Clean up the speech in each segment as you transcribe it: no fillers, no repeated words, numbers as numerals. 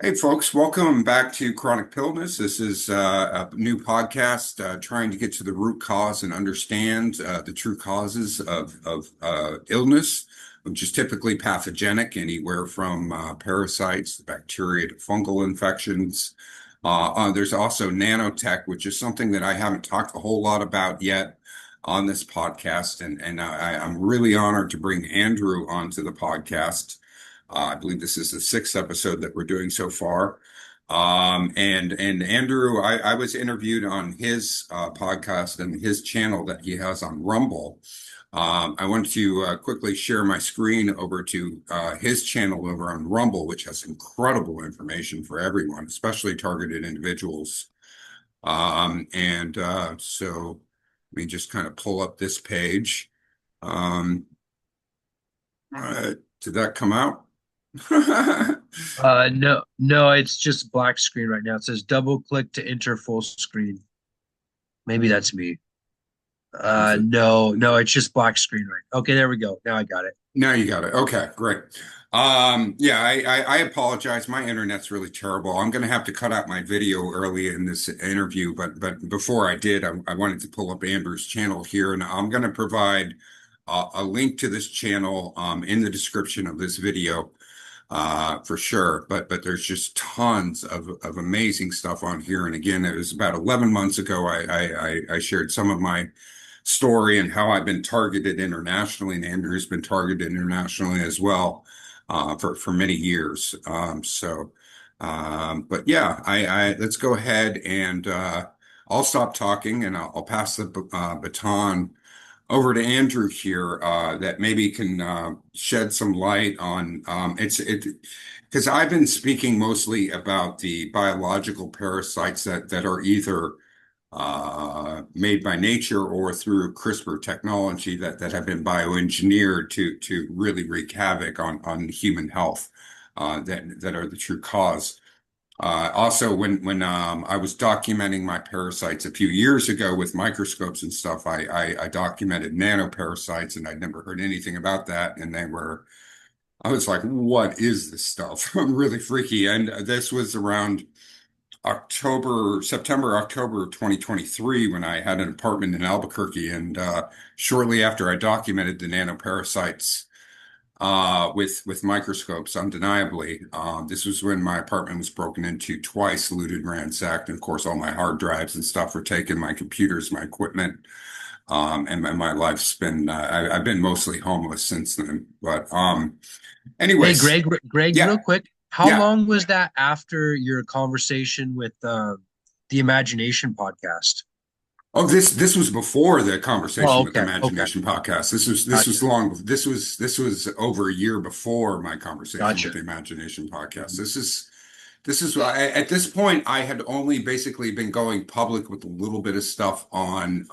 Hey, folks, welcome back to Chronic Pillness. This is a new podcast trying to get to the root cause and understand the true causes of illness, which is typically pathogenic, anywhere from parasites, bacteria, to fungal infections. There's also nanotech, which is something that I haven't talked a whole lot about yet on this podcast. I'm really honored to bring Andrew onto the podcast. I believe this is the sixth episode that we're doing so far. And Andrew, I was interviewed on his podcast and his channel that he has on Rumble. I want to quickly share my screen over to his channel over on Rumble, which has incredible information for everyone, especially targeted individuals. So let me just kind of pull up this page. Did that come out? No, it's just black screen right now. It says double click to enter full screen. Maybe that's me. Is it? No, it's just black screen right. Okay, there we go. Now I got it. Now you got it. Okay, great. Yeah, I apologize. My internet's really terrible. I'm going to have to cut out my video early in this interview, but before I did, I wanted to pull up Andrew's channel here, and I'm going to provide a link to this channel in the description of this video for sure. But there's just tons of amazing stuff on here. And again, it was about 11 months ago I shared some of my story and how I've been targeted internationally, and Andrew's been targeted internationally as well for many years. But yeah, I let's go ahead and I'll stop talking and I'll pass the baton over to Andrew here that maybe can shed some light on it because I've been speaking mostly about the biological parasites that are either made by nature or through CRISPR technology that have been bioengineered to really wreak havoc on human health that are the true cause. Also, when I was documenting my parasites a few years ago with microscopes and stuff, I documented nanoparasites, and I'd never heard anything about that. And I was like, what is this stuff? Really freaky. And this was around September, October 2023 when I had an apartment in Albuquerque. And shortly after I documented the nanoparasites with microscopes, undeniably. This was when my apartment was broken into twice, looted, ransacked, and of course, all my hard drives and stuff were taken, my computers, my equipment, and my life's been. I've been mostly homeless since then. But Hey, anyways, Greg, real yeah, quick. How yeah. long was that after your conversation with the Imagination podcast? Oh, this was before the conversation Oh, with the okay, okay, Imagination podcast. This gotcha, was long. This was over a year before my conversation with gotcha. the Imagination podcast. This is at this point I had only basically been going public with a little bit of stuff on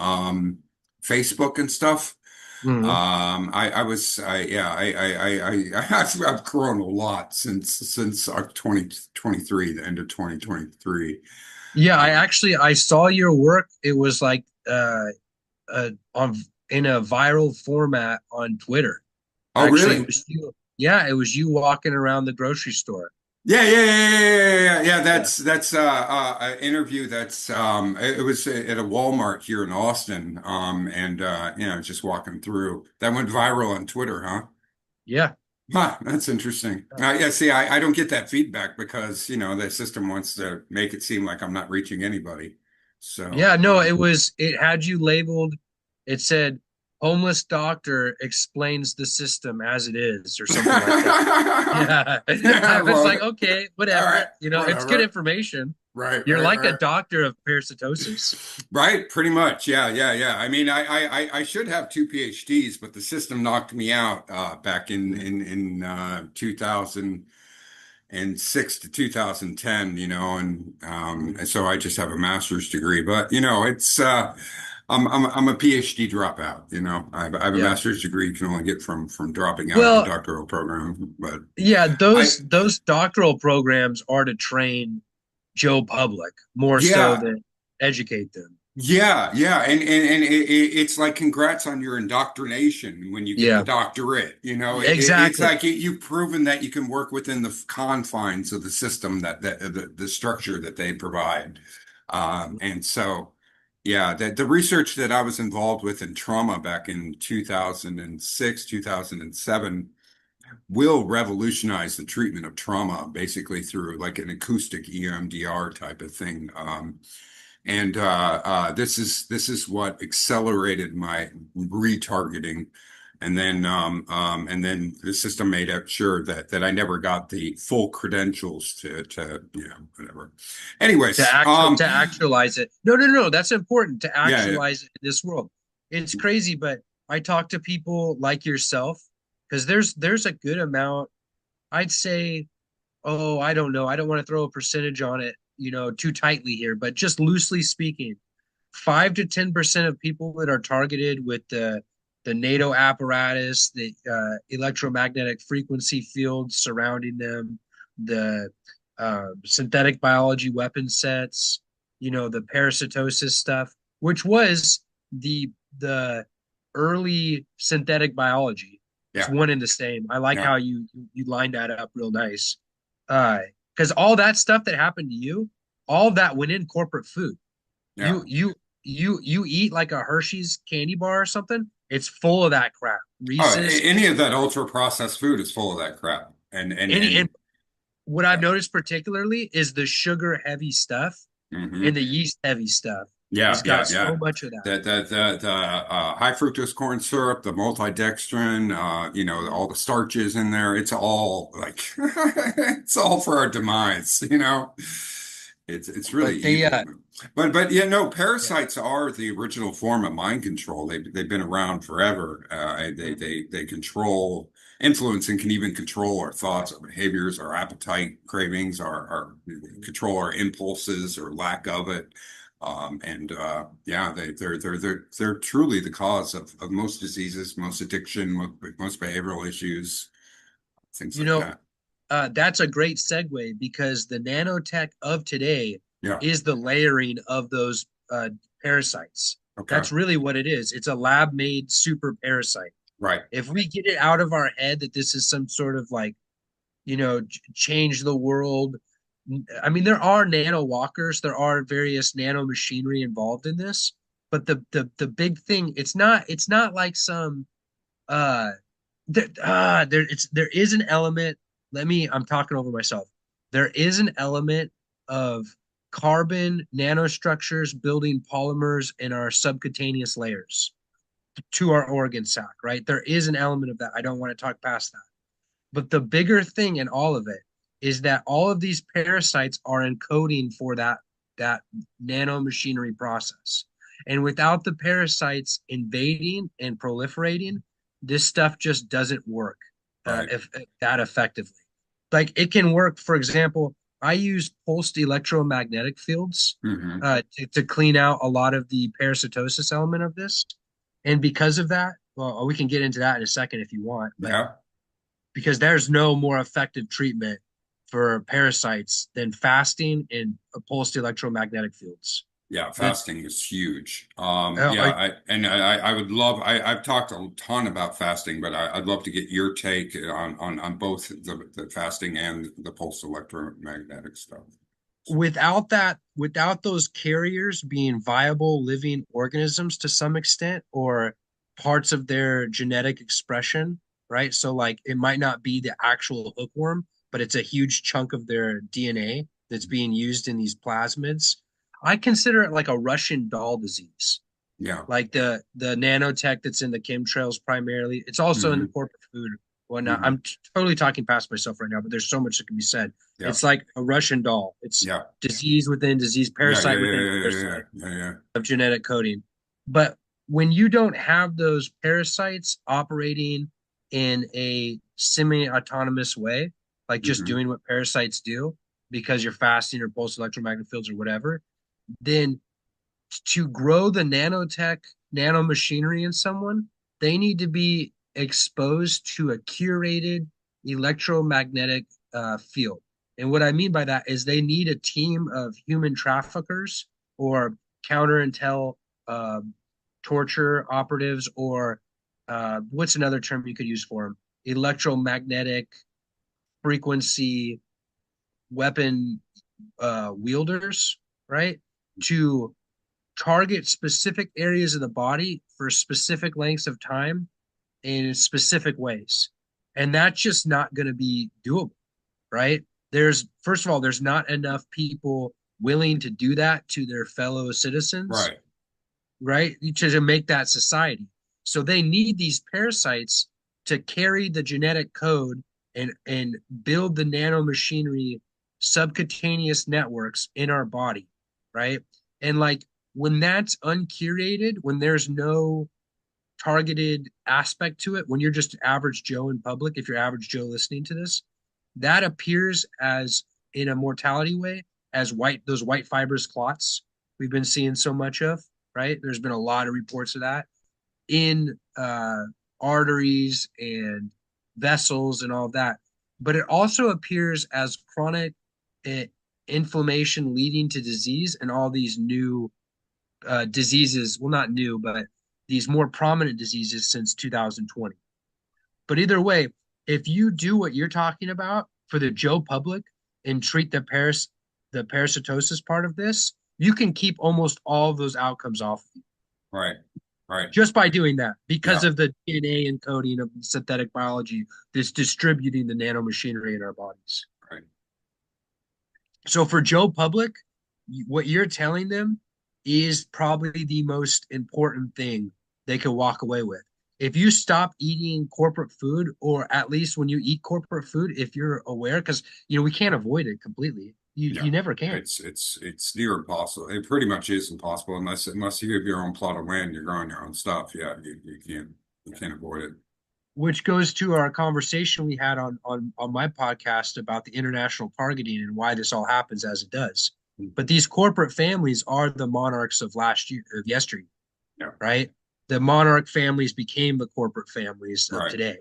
Facebook and stuff. Mhm. I was yeah I've grown a lot since 2023, the end of 2023. Yeah, Um, I saw your work. It was like on in a viral format on Twitter. oh, Actually, it really? was you. Yeah, it was you walking around the grocery store. Yeah. Yeah. That's an interview that's it was at a Walmart here in Austin. And just walking through. That went viral on Twitter, huh? Yeah. Huh, that's interesting. Yeah, see, I don't get that feedback because, the system wants to make it seem like I'm not reaching anybody. So, Yeah, no, it had you labeled, it said homeless doctor explains the system as it is or something like that. Yeah. I yeah, was well, like, okay, all right, whatever. It's good whatever. information. Right, You're right, like a right. doctor of parasitosis. Right, pretty much. Yeah. I mean, I should have two PhDs, but the system knocked me out back in 2006 to 2010, and so I just have a master's degree. But it's I'm a PhD dropout. I have a Yeah. master's degree you can only get from dropping out of a Well, doctoral program. But yeah, I those doctoral programs are to train Joe public more so yeah. than educate them. Yeah, yeah, and it's like congrats on your indoctrination when you get the Yeah, doctorate. It's exactly. like you've proven that you can work within the confines of the system that the structure that they provide. And so, yeah, the research that I was involved with in trauma back in 2006, 2007 will revolutionize the treatment of trauma, basically through like an acoustic EMDR type of thing. And this is what accelerated my retargeting, and then the system made sure that I never got the full credentials to whatever. To Anyways, actualize it. No, no, no. That's important to yeah, yeah, actualize it in this world. It's crazy, but I talk to people like yourself because there's a good amount. I'd say, oh, I don't know. I don't want to throw a percentage on it, too tightly here, but just loosely speaking, 5 to 10% of people that are targeted with the NATO apparatus, the electromagnetic frequency fields surrounding them, the synthetic biology weapon sets, the parasitosis stuff, which was the early synthetic biology. It's yeah, one and the same. I like yeah, how you lined that up real nice. Because all that stuff that happened to you, all of that went in corporate food. yeah. You eat like a Hershey's candy bar or something, it's full of that crap. Oh, Reese's, any of that ultra processed food is full of that crap, and and what I've yeah. noticed particularly is the sugar heavy stuff and Hmm. the yeast heavy stuff Yeah, has got yeah, so yeah. much of that. The high fructose corn syrup, the multidextrin, all the starches in there. It's all like it's all for our demise. It's really But they evil. But yeah, no, yeah. parasites are the original form of mind control. They've been around forever. They control, influence, and can even control our thoughts, our behaviors, our appetite, cravings, our control our impulses or lack of it. And yeah, they're truly the cause of most diseases, most addiction, most behavioral issues, things You like know, that. that's a great segue because the nanotech of today Yeah. is the layering of those parasites. Okay. That's really what it is. It's a lab made super parasite. Right. If we get it out of our head that this is some sort of like, change the world. I mean, there are nano walkers, there are various nano machinery involved in this, but the big thing, it's not like some uh there is an element. I'm talking over myself. There is an element of carbon nanostructures building polymers in our subcutaneous layers to our organ sac, right? There is an element of that. I don't want to talk past that. But the bigger thing in all of it is that all of these parasites are encoding for that nanomachinery process. And without the parasites invading and proliferating, this stuff just doesn't work Right. if that effectively. Like it can work, for example, I use pulsed electromagnetic fields Hmm. to clean out a lot of the parasitosis element of this. And because of that, well, we can get into that in a second if you want, but Yeah. because there's no more effective treatment for parasites than fasting and pulsed electromagnetic fields. Yeah, The fasting is huge. Yeah, I, I would love. I've talked a ton about fasting, but I'd love to get your take on both the fasting and the pulse electromagnetic stuff. without those carriers being viable living organisms to some extent or parts of their genetic expression, right? So like it might not be the actual hookworm, but it's a huge chunk of their DNA that's being used in these plasmids. I consider it like a Russian doll disease, Yeah. like the nanotech that's in the chemtrails primarily. It's also in the Hmm. corporate food. Whatnot. Hmm. I'm totally talking past myself right now, but there's so much that can be said. Yeah. It's like a Russian doll. It's Yeah. disease within disease, Yeah. Yeah. parasite Yeah. within Yeah. parasite Yeah. Yeah. of genetic coding. But when you don't have those parasites operating in a semi-autonomous way, like Yeah. just Hmm. doing what parasites do because you're fasting or pulse electromagnetic fields or whatever, then to grow the nanotech nanomachinery in someone, they need to be exposed to a curated electromagnetic field. And what I mean by that is they need a team of human traffickers or counter-intel torture operatives, or what's another term you could use for them? Electromagnetic frequency weapon wielders, right? To target specific areas of the body for specific lengths of time in specific ways. And that's just not going to be doable, right? First of all, there's not enough people willing to do that to their fellow citizens, Right. right? To make that society. So they need these parasites to carry the genetic code and build the nanomachinery subcutaneous networks in our body, right? And like when that's uncurated, when there's no targeted aspect to it, when you're just average Joe in public, if you're average Joe listening to this, that appears as in a mortality way as those white fibrous clots we've been seeing so much of, right? There's been a lot of reports of that in arteries and vessels and all of that. But it also appears as chronic inflammation leading to disease and all these new diseases. Well, not new, but these more prominent diseases since 2020. But either way, if you do what you're talking about for the Joe public and treat the parasitosis part of this, you can keep almost all of those outcomes off of you Right. Right. just by doing that because Yeah. of the DNA encoding of synthetic biology that's distributing the nanomachinery in our bodies. Right. So for Joe public, what you're telling them is probably the most important thing they could walk away with. If you stop eating corporate food, or at least when you eat corporate food, if you're aware, because we can't avoid it completely. You Yeah. never can. It's near impossible. It pretty much is impossible unless you have your own plot of land, you're growing your own stuff. Yeah, you can't avoid it. Which goes to our conversation we had on my podcast about the international targeting and why this all happens as it does. But these corporate families are the monarchs of yesteryear, Yeah. right? The monarch families became the corporate families of Right. today.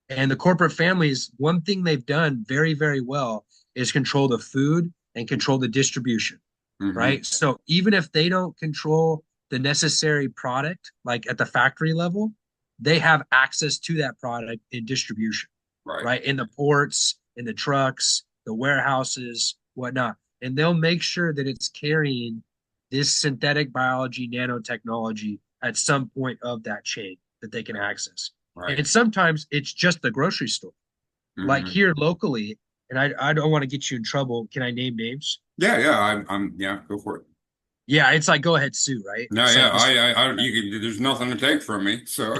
And the corporate families, one thing they've done very, very well is control the food and control the distribution, Hmm. right? So even if they don't control the necessary product, like at the factory level, they have access to that product in distribution, Right. right? In the ports, in the trucks, the warehouses, whatnot. And they'll make sure that it's carrying this synthetic biology nanotechnology at some point of that chain that they can access. Right. And sometimes it's just the grocery store. Like Hmm. here locally, and I don't want to get you in trouble. Can I name names? Yeah. Yeah. Yeah. Go for it. Yeah, it's like go ahead, Sue, right? No. So Yeah. this There's nothing to take from me. So.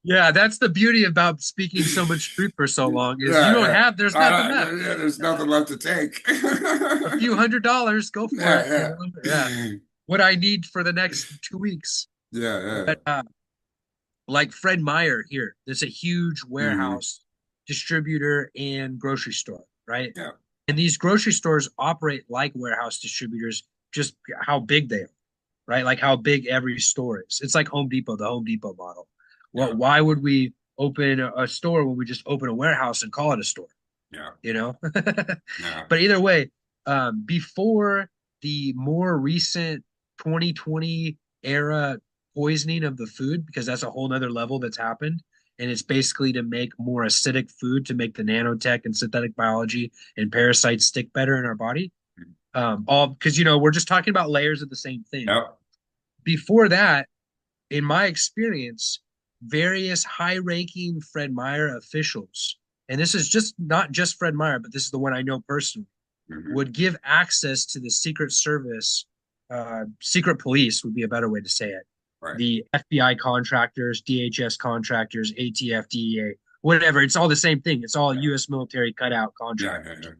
yeah, that's the beauty about speaking so much truth for so long is you Yeah. don't Yeah. have there's nothing left. Yeah. There's nothing left to take. A few $100, go for it. Yeah. Yeah. Yeah. What I need for the next 2 weeks. Yeah. Yeah. But like Fred Meyer here, there's a huge Hmm. warehouse distributor and grocery store, right? Yeah. And these grocery stores operate like warehouse distributors, just how big they are, right? Like how big every store is. It's like Home Depot, the Home Depot model. Well, Yeah. why would we open a store when we just open a warehouse and call it a store? Yeah. You know? Yeah. But either way, before the more recent 2020 era poisoning of the food, because that's a whole nother level that's happened. And it's basically to make more acidic food to make the nanotech and synthetic biology and parasites stick better in our body. All because we're just talking about layers of the same thing. Yep. Before that, in my experience, various high-ranking Fred Meyer officials, and this is just not just Fred Meyer, but this is the one I know personally, Hmm. would give access to the Secret Service, secret police would be a better way to say it. Right. The FBI contractors, DHS contractors, ATF, DEA, whatever. It's all the same thing. It's all Yeah. U.S. military cutout Yeah. contractors.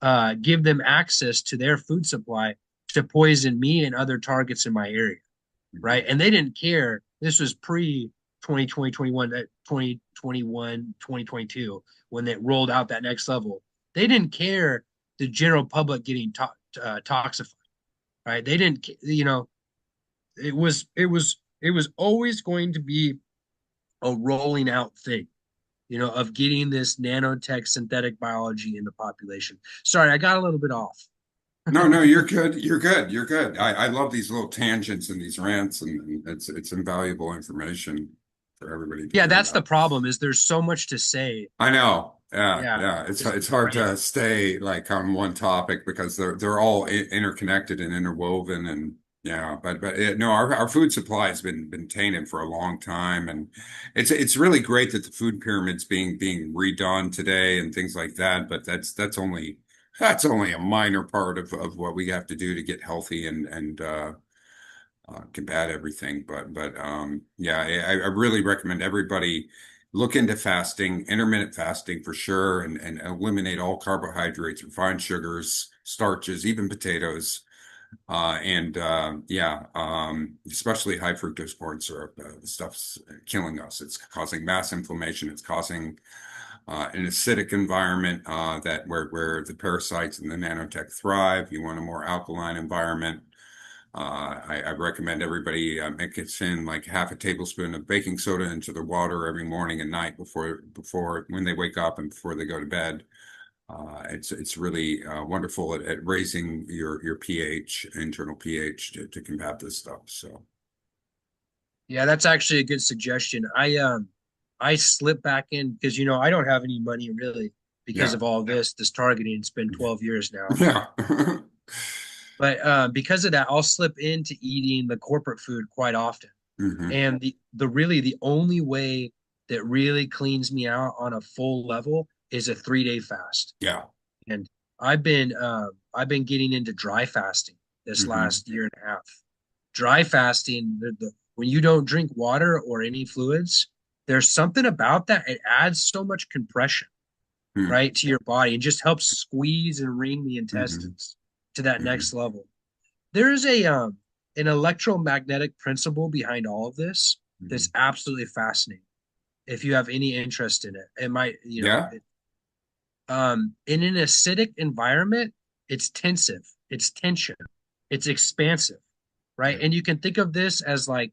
Yeah. Give them access to their food supply to poison me and other targets in my area, Yeah. right? And they didn't care. This was pre 2020, 2021, 2022 when they rolled out that next level. They didn't care the general public getting toxified, right? They didn't, it was always going to be a rolling out thing, of getting this nanotech synthetic biology in the population. Sorry, I got a little bit off. No, no, you're good. You're good. You're good. I love these little tangents and these rants, and it's invaluable information for everybody to Yeah, hear that's the about. problem is there's so much to say. I know. Yeah, Yeah, yeah. it's It's hard to crazy. stay like on one topic because they're all interconnected and interwoven, and yeah. But no, our food supply has been tainted for a long time, and it's really great that the food pyramid's being redone today and things like that. But that's only a minor part of what we have to do to get healthy and combat everything. But yeah, I really recommend everybody look into fasting, intermittent fasting for sure, and eliminate all carbohydrates, refined sugars, starches, even potatoes. And yeah, especially high fructose corn syrup. The stuff's killing us. It's causing mass inflammation. It's causing an acidic environment that where the parasites and the nanotech thrive. You want a more alkaline environment. I recommend everybody mix in like half a tablespoon of baking soda into their water every morning and night before when they wake up and before they go to bed. It's really wonderful at raising your pH, internal pH to combat this stuff. So Yeah, that's actually a good suggestion. I slip back in because I don't have any money really because yeah, of all this targeting. It's been 12 years now. yeah. But because of that, I'll slip into eating the corporate food quite often. Hmm. And the only way that really cleans me out on a full level is a 3-day fast. Yeah. And I've been getting into dry fasting this Hmm. last year and a half. Dry fasting, when you don't drink water or any fluids, there's something about that. It adds so much compression, Hmm. right, to your body and just helps squeeze and wring the Hmm. intestines to that Hmm. next level. There's a an electromagnetic principle behind all of this that's Hmm. absolutely fascinating. If you have any interest in it, it might, Yeah. in an acidic environment, it's tensive, it's tension, it's expansive, right? Yeah. And you can think of this as like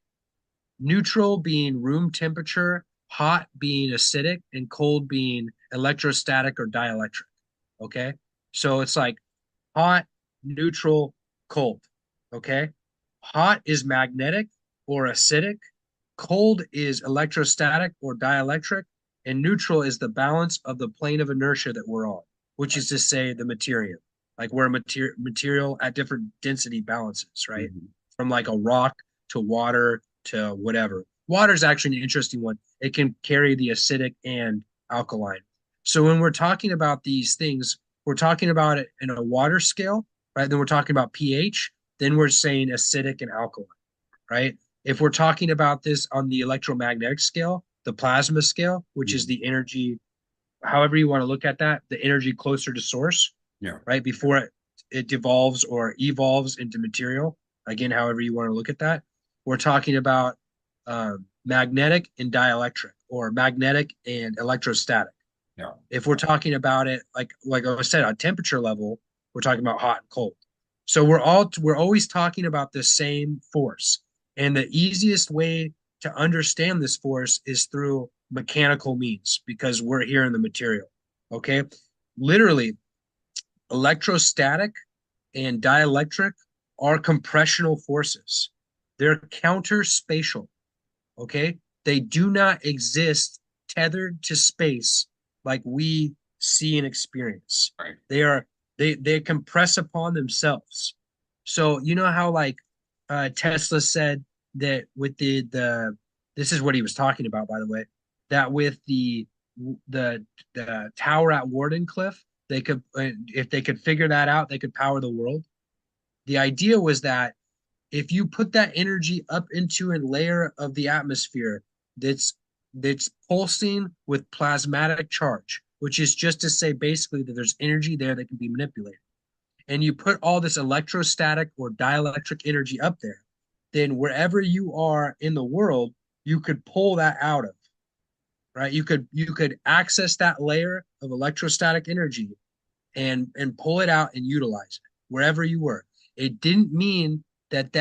neutral being room temperature, hot being acidic, and cold being electrostatic or dielectric. Okay. So it's like hot, neutral, cold. Okay. Hot is magnetic or acidic. Cold is electrostatic or dielectric. And neutral is the balance of the plane of inertia that we're on, which Right. is to say the material, like where material at different density balances, right? Hmm. From like a rock to water to whatever. Water is actually an interesting one. It can carry the acidic and alkaline. So when we're talking about these things, we're talking about it in a water scale, right? Then we're talking about pH. Then we're saying acidic and alkaline, right? If we're talking about this on the electromagnetic scale, the plasma scale, which is Hmm. the energy, however you want to look at that, the energy closer to source, Yeah. right? Before it devolves or evolves into material. Again, however you want to look at that. We're talking about magnetic and dielectric or magnetic and electrostatic. Yeah. If we're talking about it like I said on temperature level, we're talking about hot and cold. So we're always talking about the same force. And the easiest way to understand this force is through mechanical means because we're here in the material. Okay? Literally, electrostatic and dielectric are compressional forces. They're counter spatial. Okay? They do not exist tethered to space like we see and experience. Right. They are they compress upon themselves. So you know how like Tesla said that with the this is what he was talking about, by the way, that with the the tower at Wardenclyffe, they could if they could figure that out, they could power the world. The idea was that if you put that energy up into a layer of the atmosphere that's pulsing with plasmatic charge, which is just to say basically that there's energy there that can be manipulated, and you put all this electrostatic or dielectric energy up there, then wherever you are in the world, you could pull that out of, right? You could access that layer of electrostatic energy and pull it out and utilize it wherever you were. It didn't mean that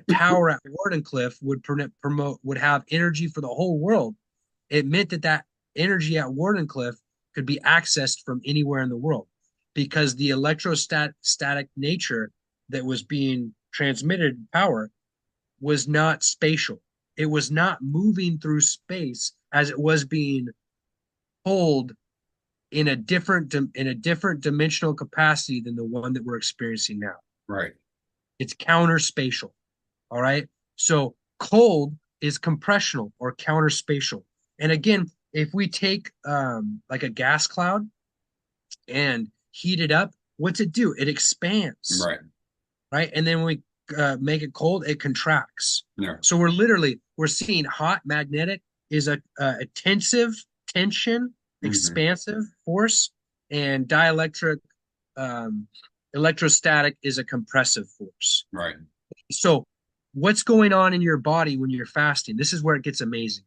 tower at Wardenclyffe would have energy for the whole world. It meant that energy at Wardenclyffe could be accessed from anywhere in the world. because the electrostatic nature that was being transmitted power was not spatial. It was not moving through space as it was being pulled in a different dimensional capacity than the one that we're experiencing now. Right. It's counter spatial. All right. So cold is compressional or counter spatial. And again, if we take like a gas cloud and heat it up, what's it do? It expands, Right. right? And then when we make it cold, it contracts. Yeah. So we're seeing hot magnetic is a tensive tension, expansive force, and dielectric electrostatic is a compressive force. Right. So what's going on in your body when you're fasting? This is where it gets amazing.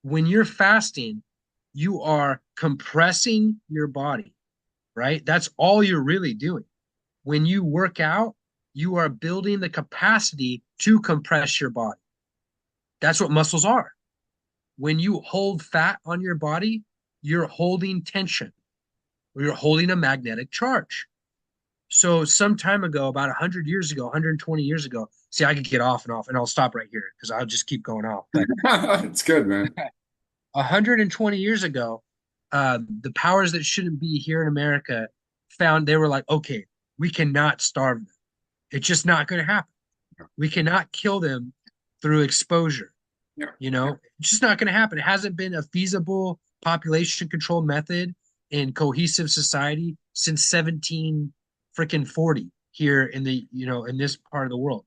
When you're fasting, you are compressing your body, right? That's all you're really doing. When you work out, you are building the capacity to compress your body. That's what muscles are. When you hold fat on your body, you're holding tension, or you're holding a magnetic charge. So some time ago, about 100 years ago, 120 years ago, see, I could get off and off, and I'll stop right here because I'll just keep going off. But It's good, man. 120 years ago, the powers that shouldn't be here in America found they were like, okay, we cannot starve them. It's just not going to happen. We cannot kill them through exposure. Yeah. You know, it's just not going to happen. It hasn't been a feasible population control method in cohesive society since 17 freaking 40 here in the, in this part of the world.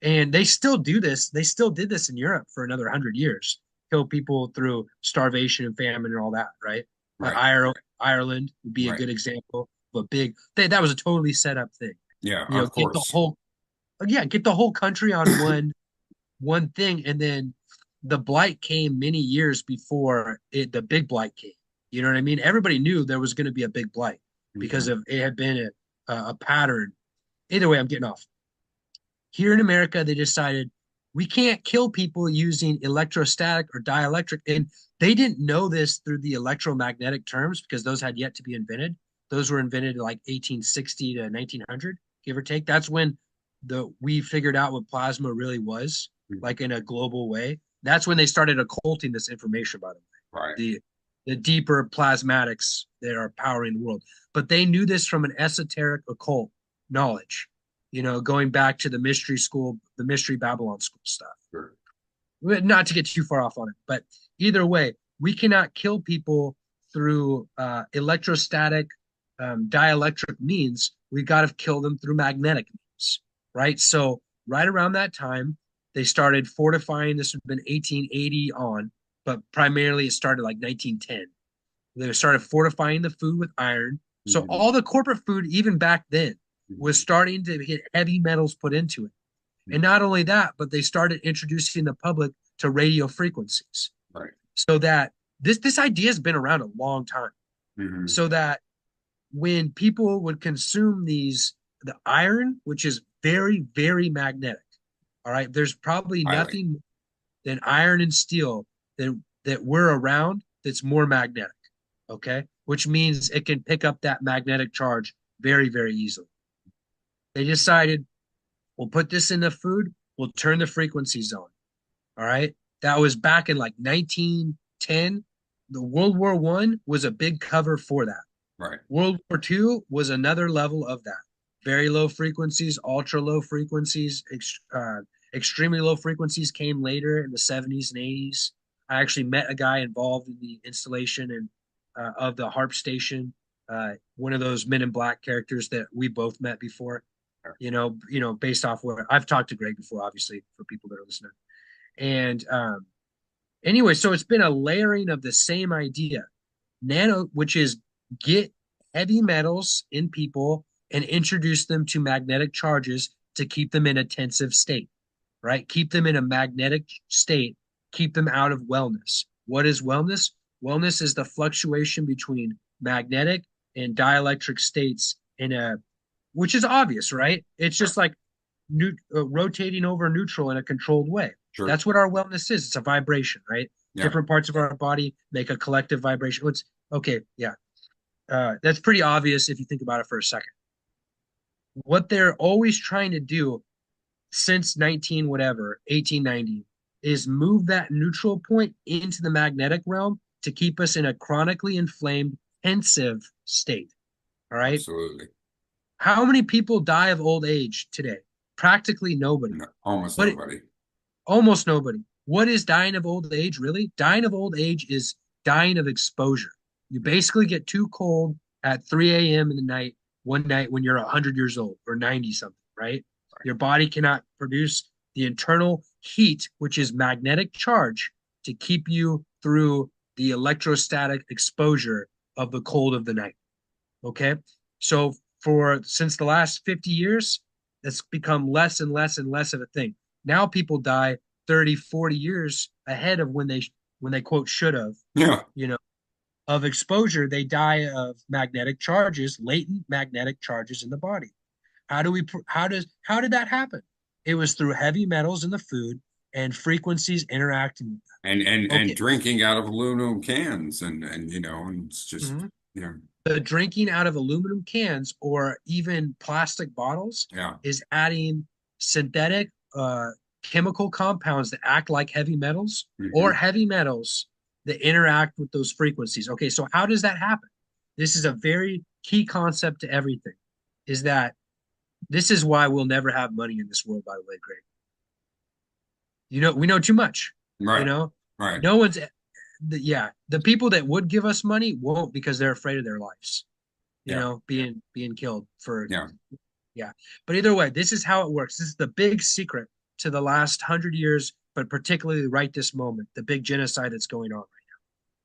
And they still do this. They still did this in Europe for another 100 years, kill people through starvation and famine and all that, right? Right. Ireland would be a Right. good example of a big that was a totally set up thing. Yeah, Get of the course. whole country on one thing, and then the blight came many years before the big blight came. You know what I mean? Everybody knew there was going to be a big blight because of it had been a pattern. Either way, I'm getting off. Here in America, they decided we can't kill people using electrostatic or dielectric. And they didn't know this through the electromagnetic terms because those had yet to be invented. Those were invented like 1860 to 1900, give or take. That's when we figured out what plasma really was, like in a global way. That's when they started occulting this information, by the way. Right. The deeper plasmatics that are powering the world. But they knew this from an esoteric occult knowledge, going back to the mystery school, the mystery Babylon school stuff. Sure. Not to get too far off on it, but either way, we cannot kill people through electrostatic, dielectric means. We got to kill them through magnetic means, right? So right around that time, they started fortifying. This would have been 1880 on, but primarily it started like 1910. They started fortifying the food with iron. So all the corporate food, even back then, was starting to get heavy metals put into it. And not only that, but they started introducing the public to radio frequencies. Right. So that this idea has been around a long time. So that when people would consume the iron, which is very, very magnetic, all right, there's probably nothing than iron and steel that we're around that's more magnetic, okay? Which means it can pick up that magnetic charge very, very easily. They decided, we'll put this in the food, we'll turn the frequencies on, all right? That was back in like 1910. The World War I was a big cover for that. Right. World War II was another level of that. Very low frequencies, ultra low frequencies, extremely low frequencies came later in the 70s and 80s. I actually met a guy involved in the installation and of the HARP station, one of those Men in Black characters that we both met before. Based off where I've talked to Greg before, obviously, for people that are listening. And anyway, so it's been a layering of the same idea. Which is get heavy metals in people and introduce them to magnetic charges to keep them in a tensive state, right? Keep them in a magnetic state, keep them out of wellness. What is wellness? Wellness is the fluctuation between magnetic and dielectric states which is obvious, right? It's just like rotating over neutral in a controlled way. Sure. That's what our wellness is. It's a vibration, right? Yeah. Different parts of our body make a collective vibration. Okay, yeah. That's pretty obvious if you think about it for a second. What they're always trying to do since 19 whatever 1890 is move that neutral point into the magnetic realm to keep us in a chronically inflamed pensive state. All right, Absolutely. how many people die of old age today? Practically nobody. No, almost What? nobody. Almost nobody. What is dying of old age really? Dying of old age is dying of exposure. You basically get too cold at 3 a.m. in the night, one night when you're 100 years old or 90 something, right? Your body cannot produce the internal heat, which is magnetic charge, to keep you through the electrostatic exposure of the cold of the night. Okay. So for since the last 50 years, that's become less and less and less of a thing. Now people die 30, 40 years ahead of when they quote should have, Yeah. you know, of exposure. They die of magnetic charges, latent magnetic charges in the body. How did that happen? It was through heavy metals in the food and frequencies interacting with And them. Okay. drinking out of aluminum cans and and it's just Mhm. yeah. The drinking out of aluminum cans or even plastic bottles Yeah. is adding synthetic chemical compounds that act like heavy metals or Hmm. heavy metals that interact with those frequencies. Okay, so how does that happen? This is a very key concept to everything. Is that this is why we'll never have money in this world, by the way, Greg. We know too much. You Right. know, Right. no one's the people that would give us money won't because they're afraid of their lives, Yeah. being killed for Yeah. yeah. But either way, this is how it works. This is the big secret to the last 100 years, but particularly right this moment, the big genocide that's going on right now.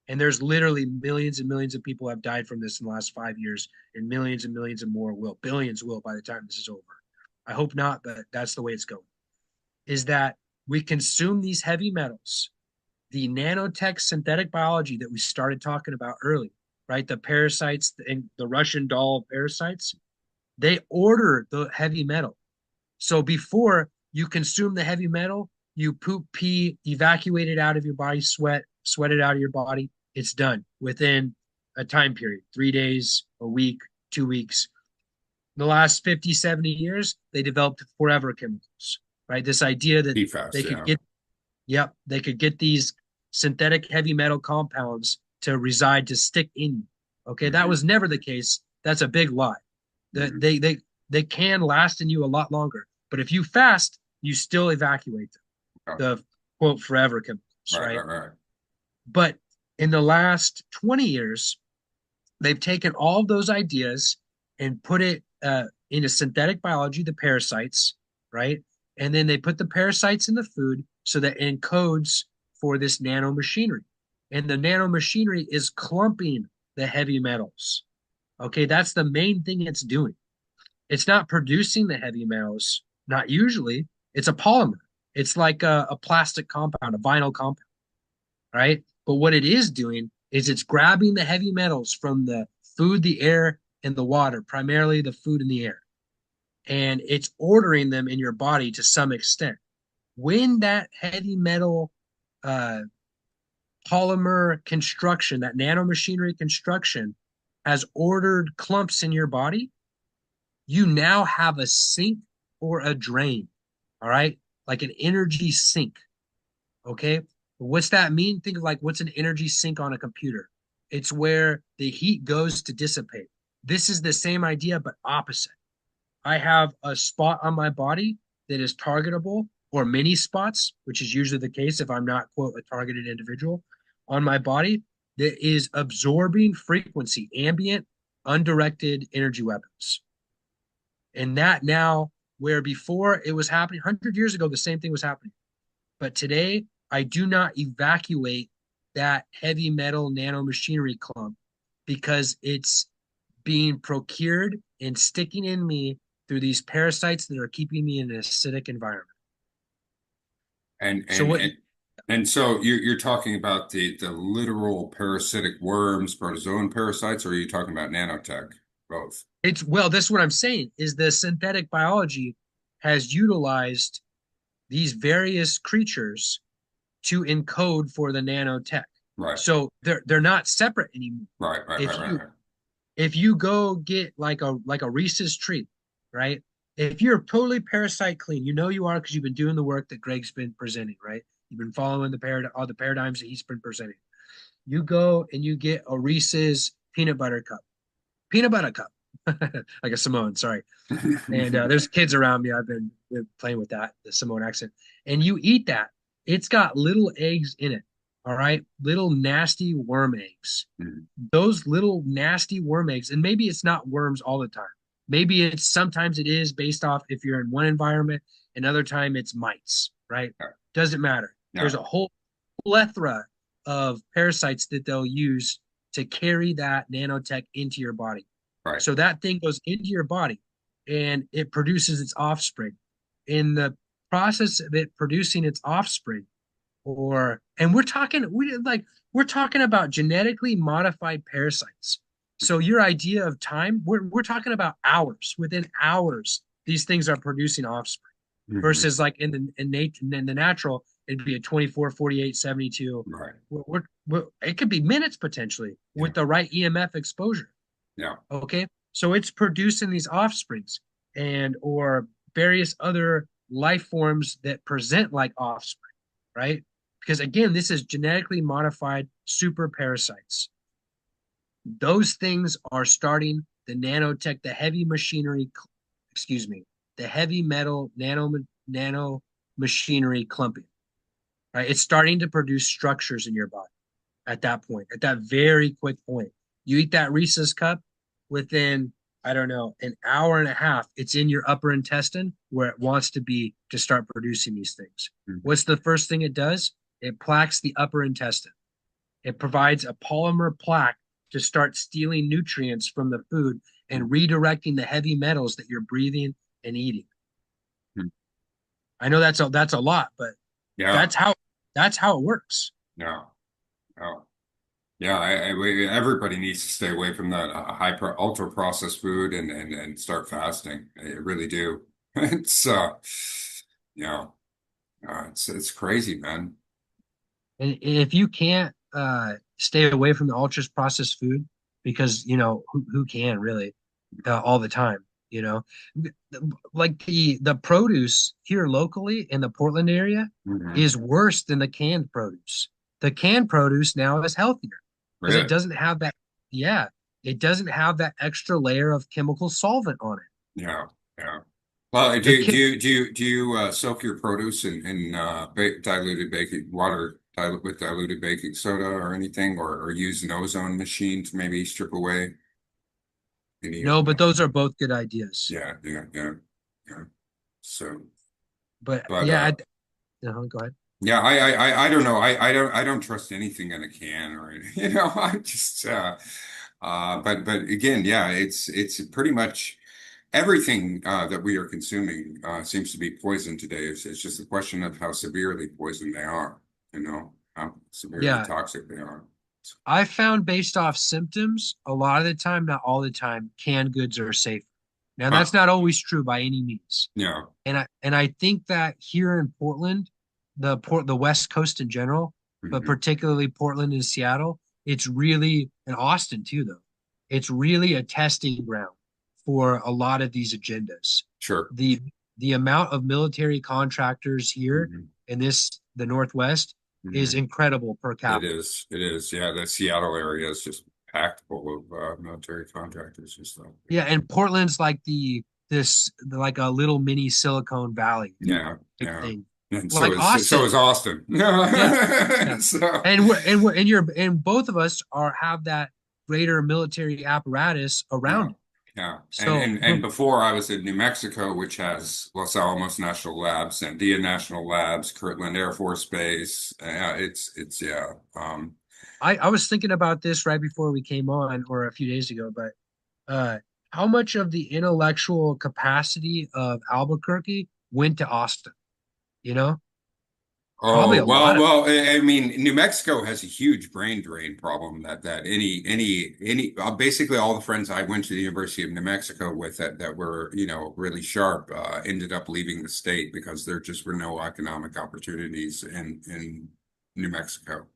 And there's literally millions and millions of people have died from this in the last 5 years, and millions and more will. Billions will by the time this is over. I hope not, but that's the way it's going. Is that we consume these heavy metals, the nanotech synthetic biology that we started talking about early, right? The parasites and the Russian doll parasites, they order the heavy metal. So before you consume the heavy metal, you poop, pee, evacuate it out of your body, sweat it out of your body. It's done within a time period, 3 days, a week, 2 weeks. In the last 50, 70 years, they developed forever chemicals, right? This idea that PFAS. they could Yeah. get, yep, they could get these synthetic heavy metal compounds to reside, to stick in you. Okay, that Hmm. was never the case. That's a big lie. That Hmm. they can last in you a lot longer. But if you fast, you still evacuate them. Yeah. The quote forever chemicals, Right. right? Right. Right. But in the last 20 years, they've taken all of those ideas and put it into synthetic biology, the parasites, right? And then they put the parasites in the food so that it encodes for this nanomachinery. And the nanomachinery is clumping the heavy metals. Okay, that's the main thing it's doing. It's not producing the heavy metals, not usually. It's a polymer. It's like a plastic compound, a vinyl compound, right? But what it is doing is it's grabbing the heavy metals from the food, the air, and the water, primarily the food and the air, and it's ordering them in your body to some extent. When that heavy metal uh, polymer construction, that nanomachinery construction, has ordered clumps in your body, you now have a sink or a drain. All right. Like an energy sink. Okay. What's that mean? Think of like what's an energy sink on a computer? It's where the heat goes to dissipate. This is the same idea, but opposite. I have a spot on my body that is targetable, or many spots, which is usually the case if I'm not, quote, a targeted individual on my body that is absorbing frequency, ambient, undirected energy weapons. And that now, where before it was happening 100 years ago, the same thing was happening. But today, I do not evacuate that heavy metal nanomachinery clump because it's being procured and sticking in me through these parasites that are keeping me in an acidic environment. And So and what and and so you're talking about the literal parasitic worms, protozoan parasites, or are you talking about nanotech? Both. it's well, this is what I'm saying is the synthetic biology has utilized these various creatures to encode for the nanotech. Right. So they're not separate anymore. Right. Right. Right. If Right. you Right. If you go get like a Reese's treat, right? If you're totally parasite clean, you know you are because you've been doing the work that Greg's been presenting, right? You've been following all the paradigms that he's been presenting. You go and you get a Reese's peanut butter cup, like a Samoan. Sorry, and there's kids around me. I've been playing with that, the Samoan accent. And you eat that. It's got little eggs in it. All right. Little nasty worm eggs. Mhm. Those little nasty worm eggs, and maybe it's not worms all the time. Maybe it's sometimes it is based off if you're in one environment, another time it's mites, right? Yeah. Doesn't matter. Yeah. There's a whole plethora of parasites that they'll use to carry that nanotech into your body. Right. So that thing goes into your body and it produces its offspring. In the process of it producing its offspring, and we're talking about genetically modified parasites. So your idea of time, we're talking about hours. Within hours, these things are producing offspring. Mhm. Versus like in the natural, it'd be a 24, 48, 72. Right. It could be minutes potentially Yeah. with the right EMF exposure. Yeah. Okay. So it's producing these offsprings and or various other life forms that present like offspring, right? Because again, this is genetically modified super parasites. Those things are starting the nanotech, the heavy machinery, excuse me, the heavy metal nano machinery clumping, right? It's starting to produce structures in your body at that point, at that very quick point. You eat that Reese's cup within, I don't know, an hour and a half, it's in your upper intestine where it wants to be to start producing these things. Mhm. What's the first thing it does? It plaques the upper intestine. It provides a polymer plaque to start stealing nutrients from the food and redirecting the heavy metals that you're breathing and eating. Mhm. I know that's a lot, but Yeah. that's how that's how it works. Yeah. Yeah. Yeah, everybody needs to stay away from that ultra processed food and start fasting. I really do. It's you know, it's crazy, man. And if you can't stay away from the ultra processed food, because who can really all the time, you know, like the produce here locally in the Portland area Hmm. is worse than the canned produce. The canned produce now is healthier because it Really? doesn't have that, yeah, it doesn't have that extra layer of chemical solvent on it. Yeah, yeah. Well, The ki do you soak your produce in diluted baking water with diluted baking soda or anything, or use an ozone machine to maybe strip away any of No, but the those are both good ideas. yeah, yeah, yeah, yeah. So, But but yeah, go ahead. yeah, I don't know. I don't trust anything in a can or anything. I just but again, yeah, it's pretty much everything that we are consuming seems to be poison today. It's just a question of how severely poisoned they are, how severely Yeah, toxic they are. I found based off symptoms, a lot of the time, not all the time, canned goods are safer. Now that's Huh. not always true by any means. Yeah. And I think that here in Portland, the West Coast in general, but Hmm. particularly Portland and Seattle, it's really and Austin too, though. It's really a testing ground for a lot of these agendas. Sure. The the amount of military contractors here Hmm. in the Northwest is Hmm. incredible per It capita. is. It is. Yeah, the Seattle area is just packed full of military contractors and stuff. Yeah, and Portland's like like a little mini Silicon Valley Yeah, type yeah. thing. And Like so Austin. is Austin. Yeah. Yeah. So And both of us have that greater military apparatus yeah, around it. yeah. So And before I was in New Mexico, which has Los Alamos National Labs, Sandia National Labs, Kirtland Air Force Base. Yeah, it's yeah. I was thinking about this right before we came on or a few days ago, but uh how much of the intellectual capacity of Albuquerque went to Austin? You know? Probably Oh, a lot of it. I mean, New Mexico has a huge brain drain problem that any basically all the friends I went to the University of New Mexico with that were, really sharp ended up leaving the state because there just were no economic opportunities in New Mexico.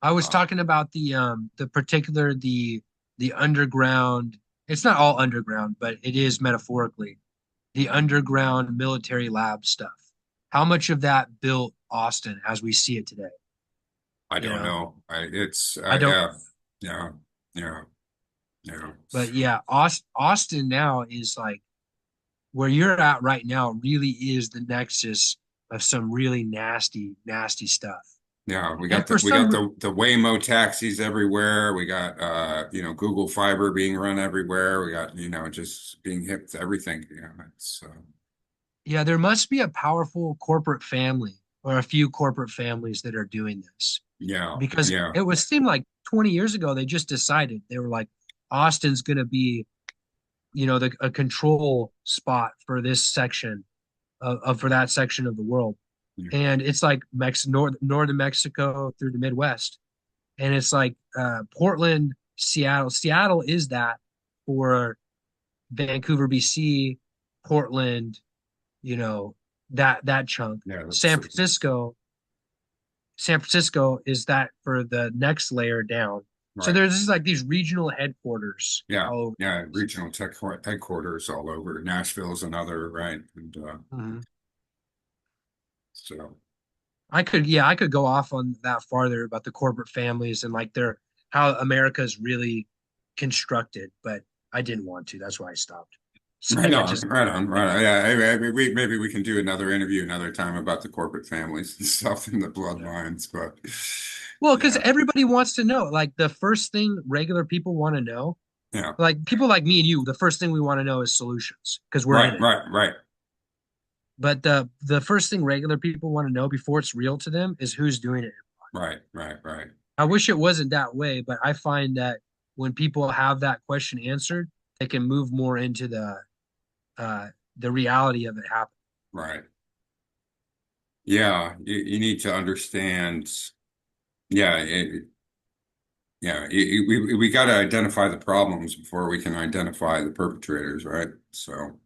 I was Uh, talking about the particular the the underground, it's not all underground, but it is metaphorically the underground military lab stuff. How much of that built Austin as we see it today? I You don't know, know. It's I don't, yeah, yeah, yeah, yeah. but yeah, Austin now is like where you're at right now really is the nexus of some really nasty, nasty stuff. Yeah, we And got for some, the Waymo taxis everywhere. We got Google Fiber being run everywhere. We got just being hip to everything. It's yeah, there must be a powerful corporate family or a few corporate families that are doing this yeah, because yeah, it was seemed like 20 years ago they just decided they were like Austin's going to be a control spot for this section of for that section of the world, yeah. and it's like northern Mexico through the Midwest, and it's like Portland, Seattle is that for Vancouver, BC, Portland, you know, that chunk. Yeah, San Francisco, San Francisco is that for the next layer down. So right. there's just like these regional headquarters Yeah, all over the yeah. place. Regional tech headquarters all over. Nashville's another, right? And Mhm. so I could go off on that farther about the corporate families and like their how America's really constructed, but I didn't want to. That's why I stopped. right I on, just right on, right on. Yeah, maybe we can do another interview another time about the corporate families and stuff and the yeah. bloodlines, but Well, because yeah, everybody wants to know. Like the first thing regular people want to know, yeah. like people like me and you, the first thing we want to know is solutions because we're Right, in it. right, right, But the first thing regular people want to know before it's real to them is who's doing it. right, right, right. I wish it wasn't that way, but I find that when people have that question answered, they can move more into the reality of it happening. Right. Yeah, you need to understand. Yeah, we got to identify the problems before we can identify the perpetrators, right? So,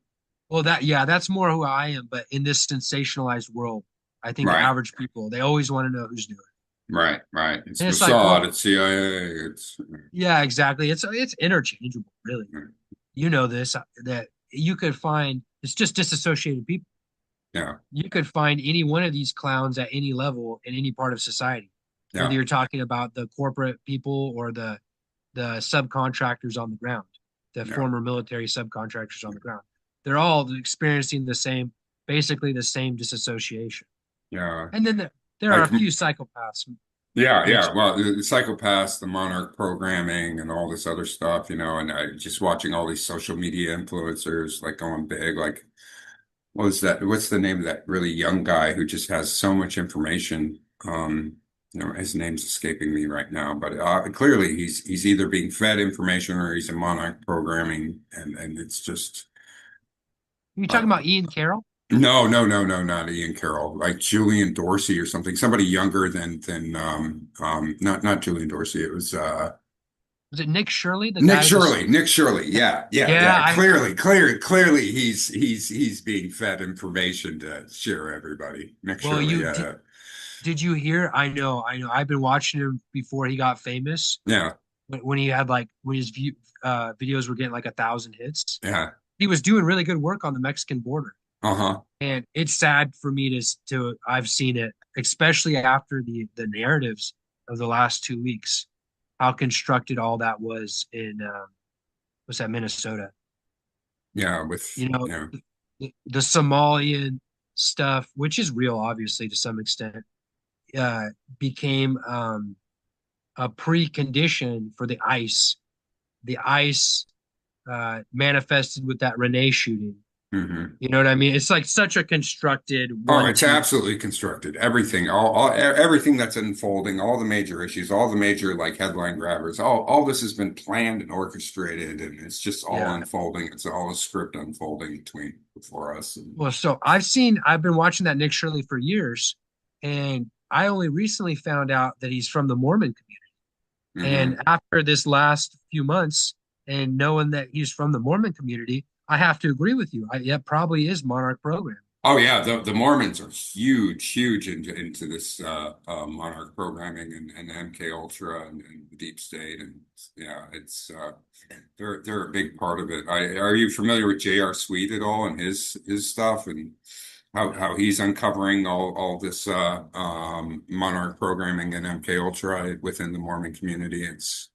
Well, that's more who I am. But in this sensationalized world, I think right, average people they always want to know who's doing it, right, right. It's and it's like, Mossad, well, it's CIA, it's yeah, exactly. It's interchangeable, really. You know this that you could find it's just disassociated people. yeah, You could find any one of these clowns at any level in any part of society, whether yeah, you're talking about the corporate people or the subcontractors on the ground, the yeah, former military subcontractors on the ground. They're all experiencing basically the same disassociation. yeah. And then there are Like, a few psychopaths yeah, yeah. mixed. Well, the psychopaths, the monarch programming, and all this other stuff, and I just watching all these social media influencers like going big, like. What was that? What's the name of that really young guy who just has so much information? His name's escaping me right now, but clearly he's either being fed information or he's a monarch programming, and it's just Are you talking uh, about Ian Carroll? no, no, no, no, not Ian Carroll, like Julian Dorsey or something, somebody younger than not Julian Dorsey. It was Was it Nick Shirley, the Nick guy with the Shirley. Nick Shirley. Yeah, yeah, yeah, yeah. Clearly, he's being fed information to share everybody. Nick well, Shirley. you Yeah. did you hear? I know. I've been watching him before he got famous. Yeah, When he had like when his videos were getting like 1,000 hits, yeah, he was doing really good work on the Mexican border. uh-huh. And it's sad for me to I've seen it, especially after the narratives of the last 2 weeks, how constructed all that was in was that Minnesota? Yeah, with You know, the Somalian stuff, which is real, obviously to some extent, uh, became a precondition for the ice. The ice manifested with that Renee shooting. hmm. You know what I mean? It's like such a constructed Oh, one, it's two. absolutely constructed. Everything, everything that's unfolding, all the major issues, all the major like headline grabbers, all this has been planned and orchestrated, and it's just all Yeah. unfolding. It's all a script unfolding before us. And Well, so I've been watching that Nick Shirley for years, and I only recently found out that he's from the Mormon community. And hmm. after this last few months and knowing that he's from the Mormon community, I have to agree with you. It probably is monarch program. Oh yeah, the Mormons are huge into this monarch programming and MK Ultra and the deep state, and yeah, it's they're a big part of it. Are you familiar with J.R. Sweet at all and his stuff and how he's uncovering all this monarch programming and MK Ultra within the Mormon community? It's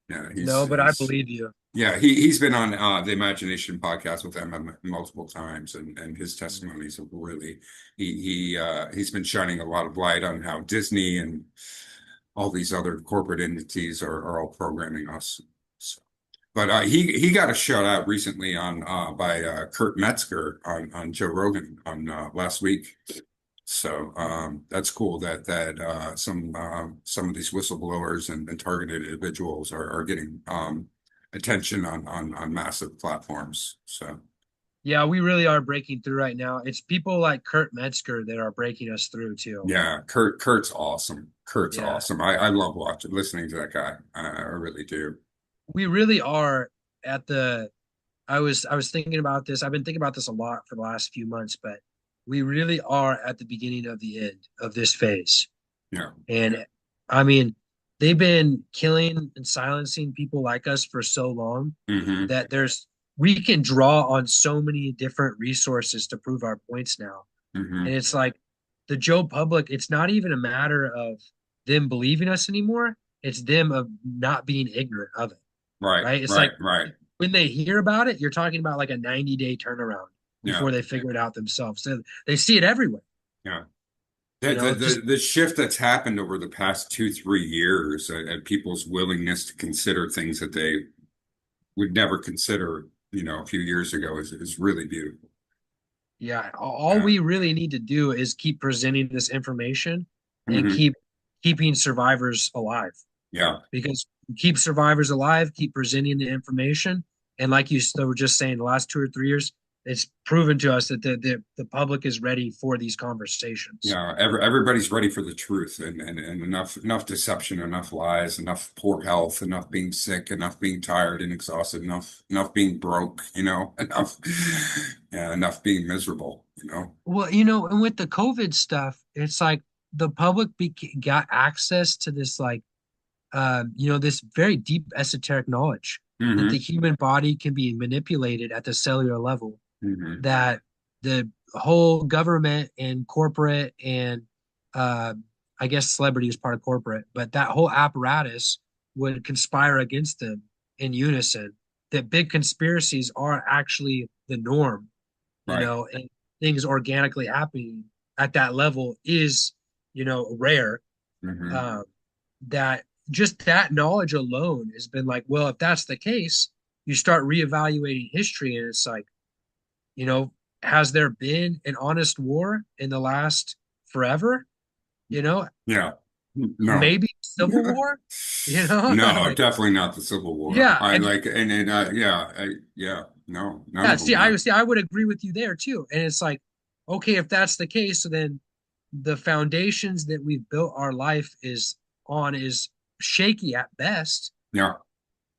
yeah, No, but I he's believe you. yeah, he's been on the Imagination podcast with them multiple times, and his Mm. testimonies have really he's been shining a lot of light on how Disney and all these other corporate entities are all programming us. So, but he got a shout out recently on by Kurt Metzger on Joe Rogan on last week. So that's cool that some of these whistleblowers and targeted individuals are getting attention on massive platforms. So Yeah, we really are breaking through right now. It's people like Kurt Metzger that are breaking us through too. yeah, Kurt's awesome. Kurt's Yeah, awesome. I love listening to that guy. I really do. we really are at the I was thinking about this. I've been thinking about this a lot for the last few months, but we really are at the beginning of the end of this phase. Yeah. And I mean, they've been killing and silencing people like us for so long Hmm. that we can draw on so many different resources to prove our points now. And Hmm. it's like the Joe public, it's not even a matter of them believing us anymore. It's them of not being ignorant of it, Right, right? It's right, like right. when they hear about it, you're talking about like a 90-day turnaround Yeah, before they figure it out themselves. So they see it everywhere, yeah. you know, just The shift that's happened over the past 2, 3 years and people's willingness to consider things that they would never consider, a few years ago is really beautiful. yeah, all Yeah. we really need to do is keep presenting this information and Hmm. keeping survivors alive Yeah. because keep survivors alive, keep presenting the information. And like you were just saying, the last 2 or 3 years, it's proven to us that the public is ready for these conversations. Yeah. Everybody's ready for the truth and enough deception, enough lies, enough poor health, enough being sick, enough being tired and exhausted, enough being broke, enough, yeah, enough being miserable. Well, and with the COVID stuff, it's like the public got access to this this very deep esoteric knowledge that the Hmm. human body can be manipulated at the cellular level, Hmm. that the whole government and corporate and uh, I guess celebrity is part of corporate, but that whole apparatus would conspire against them in unison. That big conspiracies are actually the norm, Right. and things organically happening at that level is, rare. Hmm. Um, that just that knowledge alone has been like, well, if that's the case, you start reevaluating history, and it's like, you know, has there been an honest war in the last forever? You know, Yeah. No. maybe civil war. No, Like definitely not the Civil War. yeah, I and like and yeah, yeah, no, none yeah. of them. See, No. I would agree with you there too. And it's like, okay, if that's the case, so then the foundations that we've built our life is shaky at best. Yeah,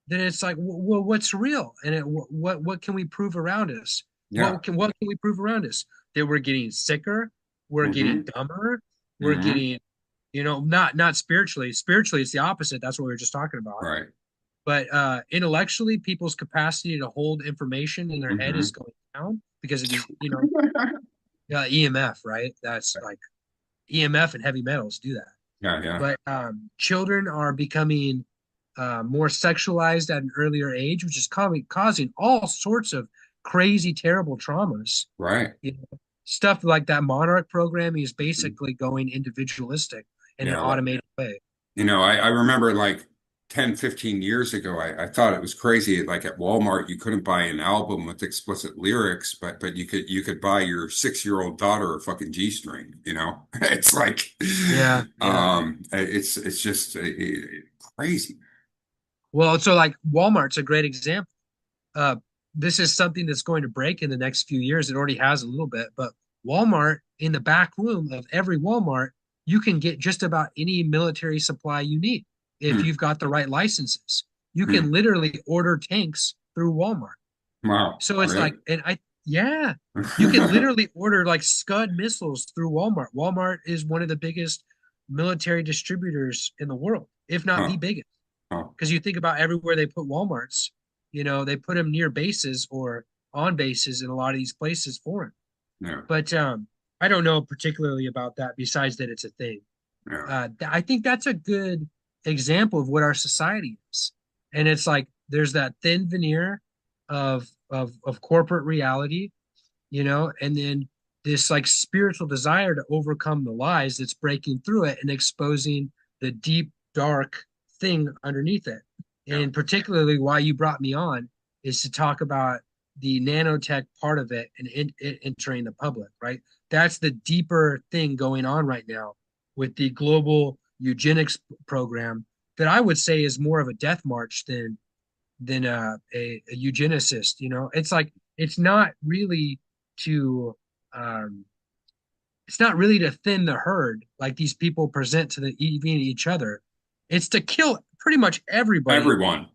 Then it's like, well, what's real? And what can we prove around us? yeah. What can we prove around us? That we're getting sicker, we're getting Hmm. dumber, we're Hmm. getting, not spiritually. Spiritually, it's the opposite. That's what we were just talking about. Right. But intellectually, people's capacity to hold information in their head is Hmm. going down because of these, EMF, right? That's like EMF and heavy metals do that. Yeah, yeah. But children are becoming more sexualized at an earlier age, which is causing all sorts of crazy, terrible traumas. Right. Stuff like that monarch program is basically going individualistic in an Yeah. automated way. I remember like 10, 15 years ago, I thought it was crazy. Like at Walmart, you couldn't buy an album with explicit lyrics, but you could buy your 6-year-old daughter a fucking G-string. It's like Yeah, yeah. it's just crazy. Well, so like Walmart's a great example. Uh, this is something that's going to break in the next few years. It already has a little bit, but Walmart, in the back room of every Walmart, you can get just about any military supply you need if Hmm. you've got the right licenses. You Hmm. can literally order tanks through Walmart. Wow. So it's like, Really? and Yeah. You can literally order like Scud missiles through Walmart. Walmart is one of the biggest military distributors in the world, if not the Huh, biggest. huh, Because you think about everywhere they put Walmarts, they put them near bases or on bases in a lot of these places for them. yeah, But I don't know particularly about that besides that it's a thing. yeah. I think that's a good example of what our society is. And it's like there's that thin veneer of corporate reality, and then this like spiritual desire to overcome the lies that's breaking through it and exposing the deep, dark thing underneath it. Yeah. And particularly why you brought me on is to talk about the nanotech part of it and it entering the public, right? That's the deeper thing going on right now with the global eugenics program that I would say is more of a death march than a eugenicist. It's like to um, it's not really to thin the herd like these people present to the even each other. It's to kill pretty much everybody, Everyone.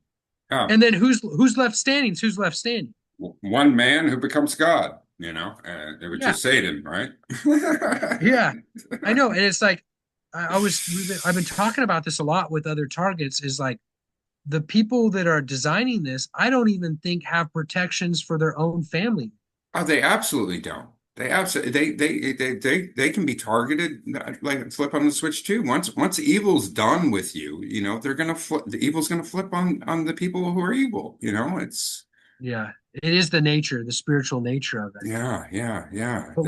Yeah. and then who's left standing? Is who's left standing? One man who becomes God, which Yeah, is Satan, right? yeah, I know, and it's like I've been talking about this a lot with other targets. Is like the people that are designing this, I don't even think have protections for their own family. Oh, they absolutely don't. They absolutely they can be targeted like flip on the switch too. Once evil's done with you, they're gonna flip. The evil's gonna flip on the people who are evil. It's Yeah, it is the spiritual nature of it. yeah, yeah, yeah. But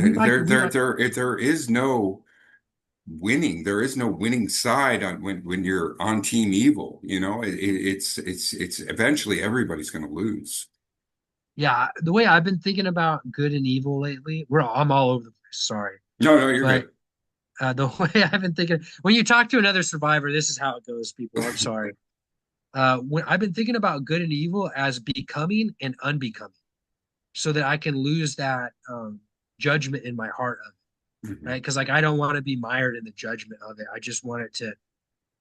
There is no winning. There is no winning side on when you're on team evil. It's eventually everybody's gonna lose. yeah, the way I've been thinking about good and evil lately, I'm all over the place. Sorry, No, no, you're but good. the way I've been thinking, when you talk to another survivor, this is how it goes, people. I'm sorry. When I've been thinking about good and evil as becoming and unbecoming, so that I can lose that judgment in my heart of it, right? Mhm. Because like I don't want to be mired in the judgment of it. I just want it to.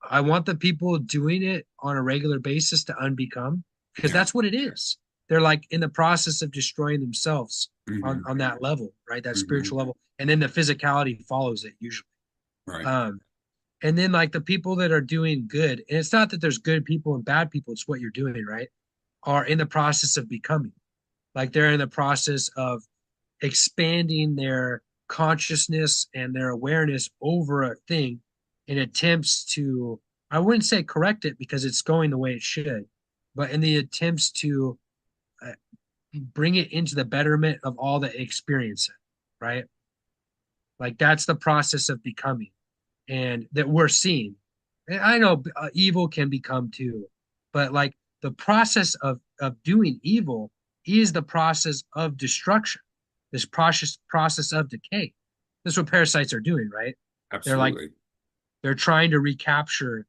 I want the people doing it on a regular basis to unbecome, because Yeah. that's what it is. They're like in the process of destroying themselves Hmm. on that level, right? That Hmm. spiritual level, and then the physicality follows it usually. Right. Um, and then like the people that are doing good, and it's not that there's good people and bad people, it's what you're doing, right? Are in the process of becoming. Like they're in the process of expanding their consciousness and their awareness over a thing in attempts to, I wouldn't say correct it because it's going the way it should, but in the attempts to uh, bring it into the betterment of all that experience it, right? Like that's the process of becoming and that we're seeing. And I know evil can become too, but like the process of doing evil is the process of destruction, this process of decay. That's what parasites are doing, right? They're like Absolutely. they're trying to recapture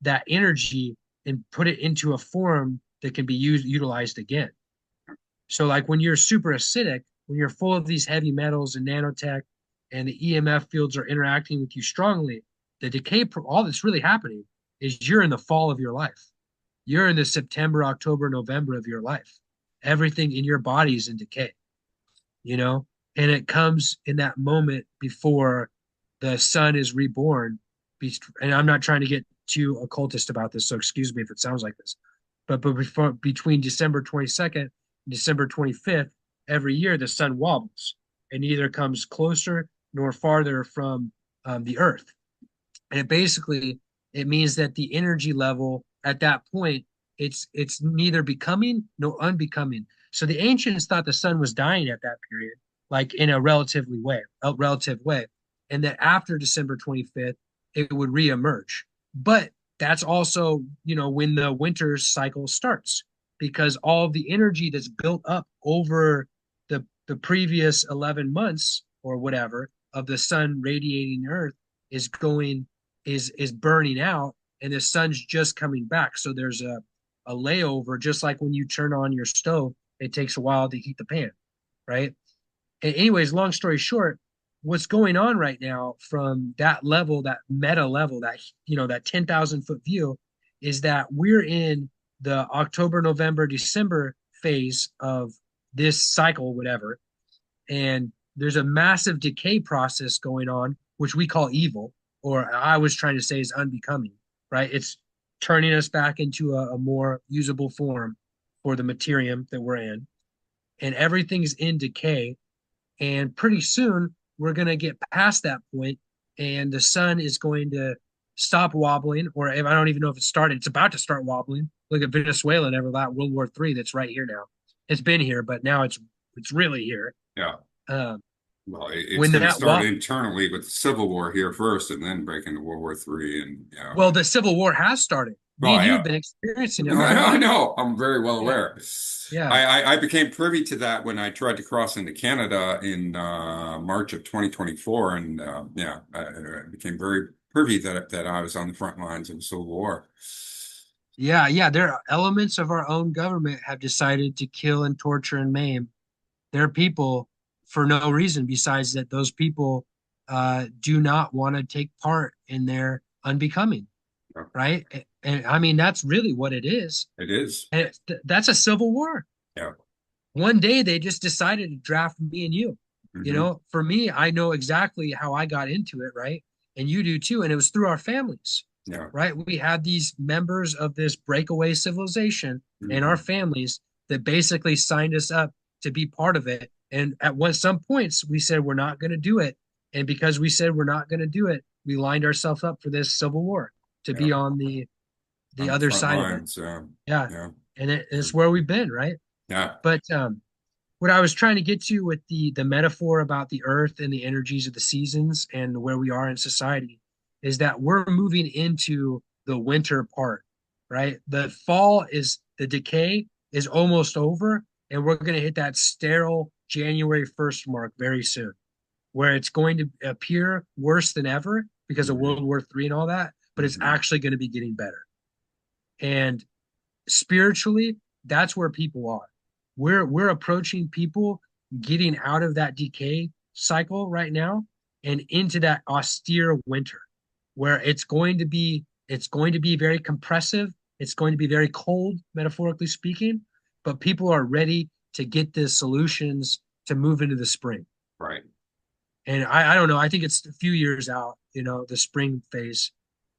that energy and put it into a form that can be utilized again. So like when you're super acidic, when you're full of these heavy metals and nanotech and the EMF fields are interacting with you strongly, the decay, all that's really happening is you're in the fall of your life. You're in the September, October, November of your life. Everything in your body is in decay, you know? And it comes in that moment before the sun is reborn. And I'm not trying to get too occultist about this, so excuse me if it sounds like this. But between December 22nd and December 25th, every year the sun wobbles and neither comes closer nor farther from the Earth. And it means that the energy level at that point it's neither becoming nor unbecoming. So the ancients thought the sun was dying at that period, like in a relative way, and that after December 25th it would reemerge. But that's also, when the winter cycle starts, because all of the energy that's built up over the previous 11 months or whatever of the sun radiating the Earth is going is burning out, and the sun's just coming back. So there's a layover, just like when you turn on your stove, it takes a while to heat the pan, right? And anyways, long story short, what's going on right now from that level, that meta level, that 10,000 foot view, is that we're in the October, November, December phase of this cycle, whatever, and there's a massive decay process going on, which we call evil, or I was trying to say is unbecoming, right? It's turning us back into a more usable form for the materium that we're in, and everything's in decay. And pretty soon we're going to get past that point, and the sun is going to stop wobbling, or I don't even know if it started. It's about to start wobbling. Look at Venezuela and ever that World War III that's right here now. It's been here, but now it's really here. Yeah. Um, Well, it's when going to that start wa- internally with the Civil War here first, and then break into World War III, and well, the Civil War has started. Me and well, you have yeah, been experiencing it right I now. know. I'm very well Yeah, aware. yeah, I became privy to that when I tried to cross into Canada in March of 2024, and yeah, I became very privy that I was on the front lines of the Civil War. yeah, yeah. There are elements of our own government have decided to kill and torture and maim their people for no reason besides that those people do not want to take part in their unbecoming, Yeah, right? And I mean, that's really what it is. it is. And that's a civil war. Yeah. One day they just decided to draft me and you. You Hmm. know, for me, I know exactly how I got into it, right? And you do too. And it was through our families, Yeah. right? We had these members of this breakaway civilization and our Hmm. families that basically signed us up to be part of it. And at some points, we said we're not going to do it. And because we said we're not going to do it, we lined ourselves up for this civil war to Yeah. be on the On the other front side of it. lines. Yeah, Yeah. and Yeah. it's where we've been, right? Yeah. But what I was trying to get to with the metaphor about the earth and the energies of the seasons and where we are in society is that we're moving into the winter part, right? The fall is the decay is almost over, and we're going to hit that sterile January 1st mark very soon, where it's going to appear worse than ever because of Hmm. World War III and all that, but it's Hmm. actually going to be getting better. And spiritually, that's where people are. We're approaching people getting out of that decay cycle right now and into that austere winter where it's going to be very compressive, it's going to be very cold, metaphorically speaking, but people are ready to get the solutions to move into the spring. Right. And I don't know, I think it's a few years out, the spring phase,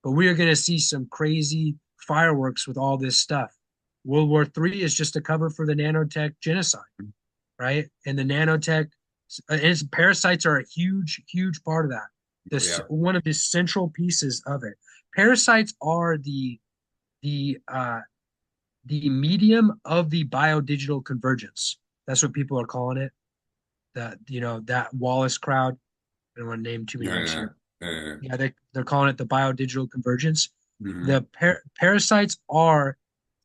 but we are going to see some crazy fireworks with all this stuff. World War III is just a cover for the nanotech genocide, right? And the nanotech and its parasites are a huge, huge part of that. This Yeah. one of the central pieces of it. Parasites are the the medium of the biodigital convergence. That's what people are calling it. That Wallace crowd. I don't want to name too many Yeah. names Yeah. here. Yeah. Yeah, they're calling it the biodigital convergence. Hmm. The parasites are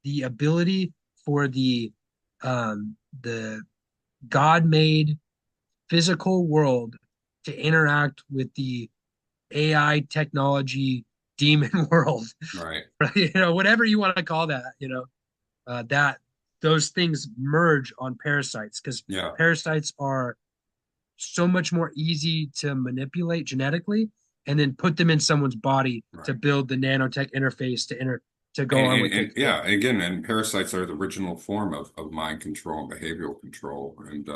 the ability for the God-made physical world to interact with the AI technology demon world, Right. right? Whatever you want to call that, that those things merge on parasites because Yeah. parasites are so much more easy to manipulate genetically and then put them in someone's body to Right. build the nanotech interface to go And, on and, with their and yeah, care. again, and parasites are the original form of mind control and behavioral control. And,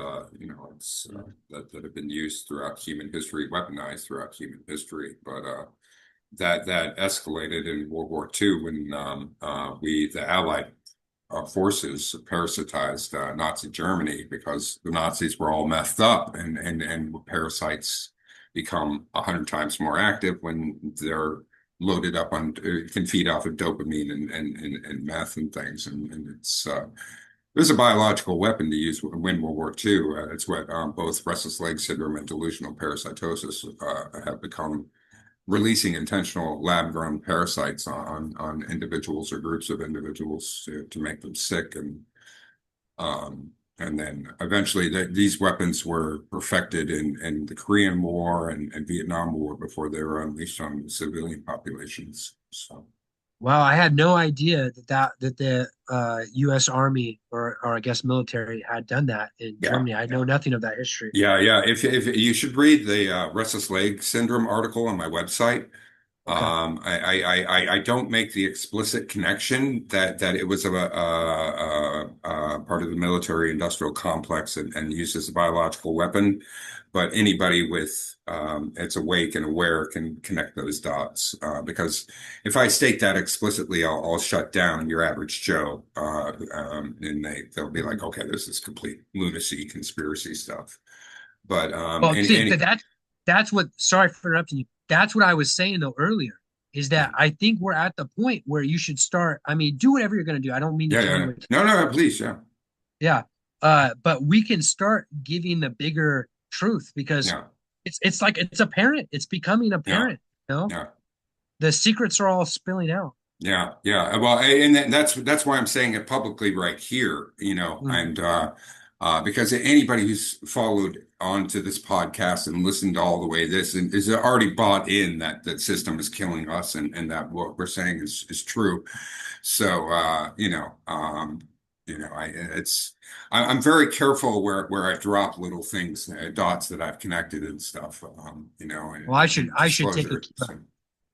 it's that have been used throughout human history, weaponized throughout human history. But that escalated in World War II when the Allied forces parasitized Nazi Germany because the Nazis were all messed up, and parasites become 100 times more active when they're loaded up on can feed off of dopamine and meth and things, and it was a biological weapon to use to win World War II. It's what both restless leg syndrome and delusional parasitosis have become, releasing intentional lab-grown parasites on individuals or groups of individuals to make them sick, and then eventually these weapons were perfected in the Korean War and Vietnam War before they were unleashed on civilian populations. So Wow, I had no idea that the U.S. Army or I guess military had done that in yeah. Germany. I know nothing of that history. Yeah, yeah. If you should read the restless leg syndrome article on my website. Okay. I don't make the explicit connection that it was part of the military industrial complex and used as a biological weapon, but anybody with it's awake and aware can connect those dots. Because if I state that explicitly, I'll shut down your average Joe, and they'll be like, okay, this is complete lunacy, conspiracy stuff. But Well, see, that's what. Sorry for interrupting you. That's what I was saying though earlier. Is that I think we're at the point where you should start. I mean, do whatever you're going to do. I don't mean to yeah, tell yeah, you yeah. what. No, no, no, please, yeah, Yeah. But we can start giving the bigger truth because yeah, it's like it's apparent. It's becoming yeah, apparent. You know, yeah. the secrets are all spilling out. Yeah, yeah. Well, and that's why I'm saying it publicly right here, Mhm. and because anybody who's followed onto this podcast and listened all the way this and is already bought in that system is killing us and that what we're saying is true. So I'm very careful where I drop little things, dots that I've connected and stuff, Well, and I should take a disclosure. cue. So.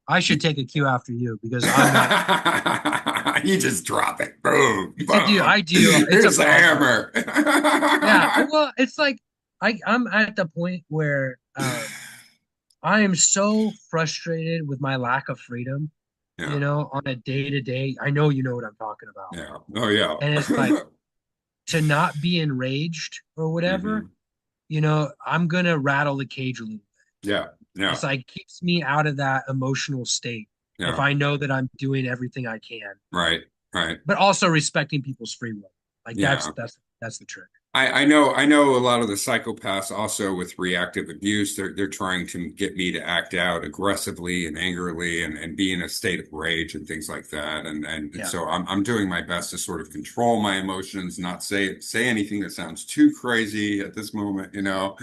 I should take a cue after you because I'm not. You just drop it. Boom, I do. boom. I do. It's a Here's the problem. hammer. Yeah. Well, it's like I'm at the point where I am so frustrated with my lack of freedom, Yeah, on a day to day. I know you know what I'm talking about. yeah. Oh, yeah. And it's like to not be enraged or whatever, hmm I'm gonna rattle the cage a little bit. Yeah, yeah, It's like keeps me out of that emotional state if yeah. I know that I'm doing everything I can, Right, right. but also respecting people's free will. Like Yeah. that's the trick. I know a lot of the psychopaths also with reactive abuse, they're trying to get me to act out aggressively and angrily and be in a state of rage and things like that. And Yeah. so I'm doing my best to sort of control my emotions, not say anything that sounds too crazy at this moment. Yeah.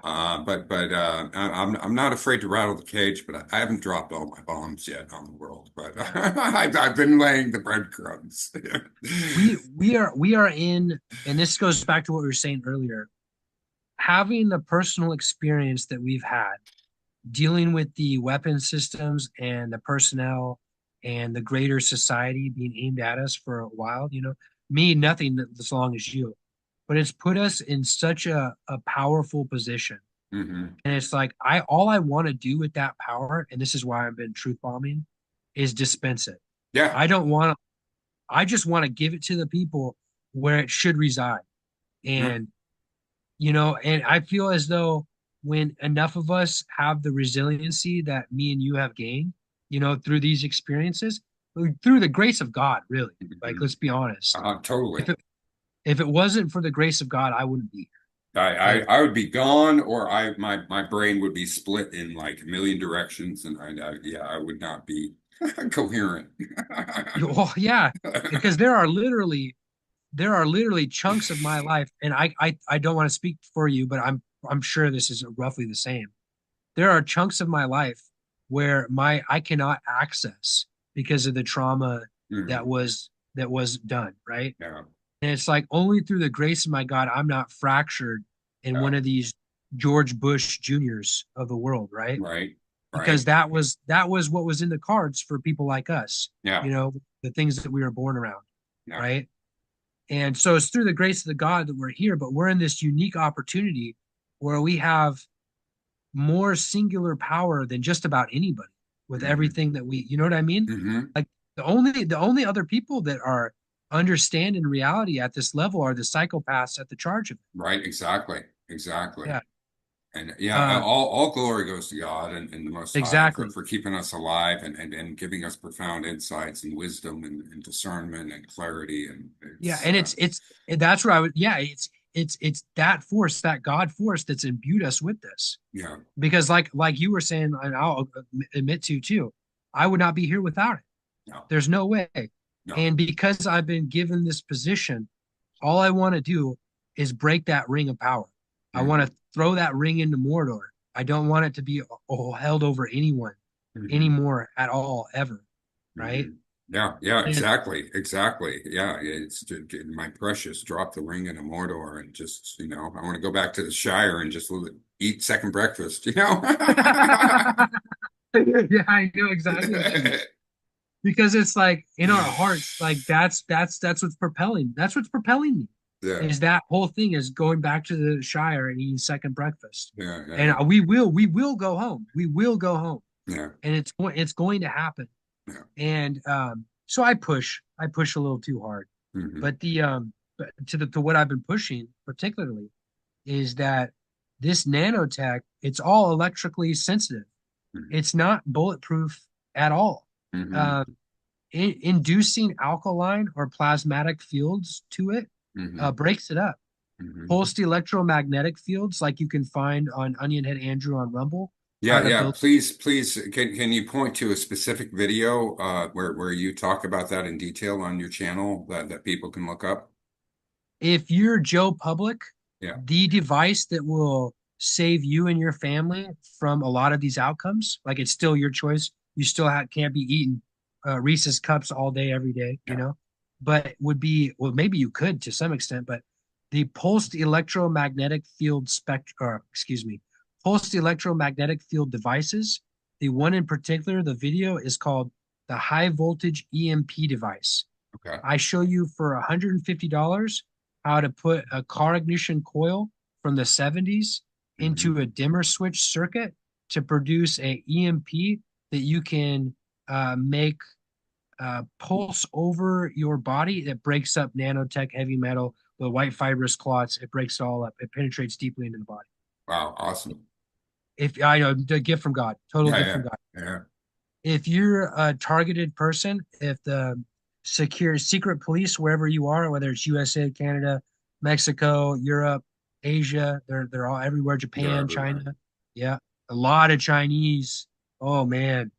I'm not afraid to rattle the cage, but I haven't dropped all my bombs yet on the world. But Yeah. I've been laying the breadcrumbs. We are in, and this goes back to what we were saying earlier, having the personal experience that we've had dealing with the weapon systems and the personnel and the greater society being aimed at us for a while, me, nothing as long as you, but it's put us in such a powerful position. hmm And it's like, all I want to do with that power, and this is why I've been truth bombing, is dispense it. Yeah. I don't want to, I just want to give it to the people where it should reside. Yeah. And and I feel as though when enough of us have the resiliency that me and you have gained, through these experiences, through the grace of God, really, like Mhm. let's be honest. Totally. If it wasn't for the grace of God, I wouldn't be I, here. I And I would be gone, or my brain would be split in like a million directions, and I would not be coherent. well, yeah, because there are literally chunks of my life, and I don't want to speak for you, but I'm sure this is roughly the same. There are chunks of my life where my I cannot access because of the trauma that Mhm. was done, right? Yeah, And it's like only through the grace of my God I'm not fractured in yeah, one of these George Bush Juniors of the world, right? right, Because right. that was what was in the cards for people like us, Yeah, the things that we were born around, yeah, right? And so it's through the grace of the God that we're here, but we're in this unique opportunity where we have more singular power than just about anybody with hmm everything that you know what I mean? hmm Like the only other people that are understanding reality at this level are the psychopaths at the charge of it. Right, exactly, exactly. Yeah. And yeah, Uh, all glory goes to God and the Most High exactly. for keeping us alive and giving us profound insights and wisdom and discernment and clarity. And Yeah, it's and that's where I would yeah, it's that force, that God force that's imbued us with this. yeah, Because like you were saying, and I'll admit to too, I would not be here without it. no, There's no way. no. And because I've been given this position, all I want to do is break that ring of power. I want hmm to throw that ring into Mordor. I don't want it to be held over anyone hmm anymore at all, ever. Right. hmm Yeah, yeah, And exactly, exactly. Yeah, it's my precious. Drop the ring into Mordor and just, I want to go back to the Shire and just eat second breakfast. Yeah, I know exactly what you mean. Because it's like in our hearts, like that's what's propelling. That's what's propelling me. Yeah, Is that whole thing is going back to the Shire and eating second breakfast. yeah, yeah, And yeah, we will go home. We will go home. yeah, And it's going to happen. yeah. And so I push a little too hard. Hmm. But to what I've been pushing particularly is that this nanotech, it's all electrically sensitive. It's not bulletproof at all. Hmm. Um, Inducing alkaline or plasmatic fields to it Hmm. breaks it up. Hmm. Pulsed electromagnetic fields, like you can find on Onion Head Andrew on Rumble, how Yeah, to yeah. build. Please, can you point to a specific video where you talk about that in detail on your channel that people can look up? If you're Joe Public, Yeah. the device that will save you and your family from a lot of these outcomes, like it's still your choice. You still can't be eating Reese's cups all day, every day, Yeah. but would be, well, maybe you could to some extent, but the pulsed electromagnetic field or excuse me, pulsed electromagnetic field devices. The one in particular, the video is called the high voltage EMP device. Okay. I show you for $150 how to put a car ignition coil from the 70s Hmm. into a dimmer switch circuit to produce a EMP that you can make pulse over your body that breaks up nanotech heavy metal, the white fibrous clots. It breaks it all up. It penetrates deeply into the body. Wow. Awesome. If I know, the gift from God, total Yeah, gift yeah, from God. yeah. If you're a targeted person, if the secure secret police, wherever you are, whether it's USA, Canada, Mexico, Europe, Asia, they're all everywhere, They're Japan, everywhere. China. Yeah. A lot of Chinese. Oh man.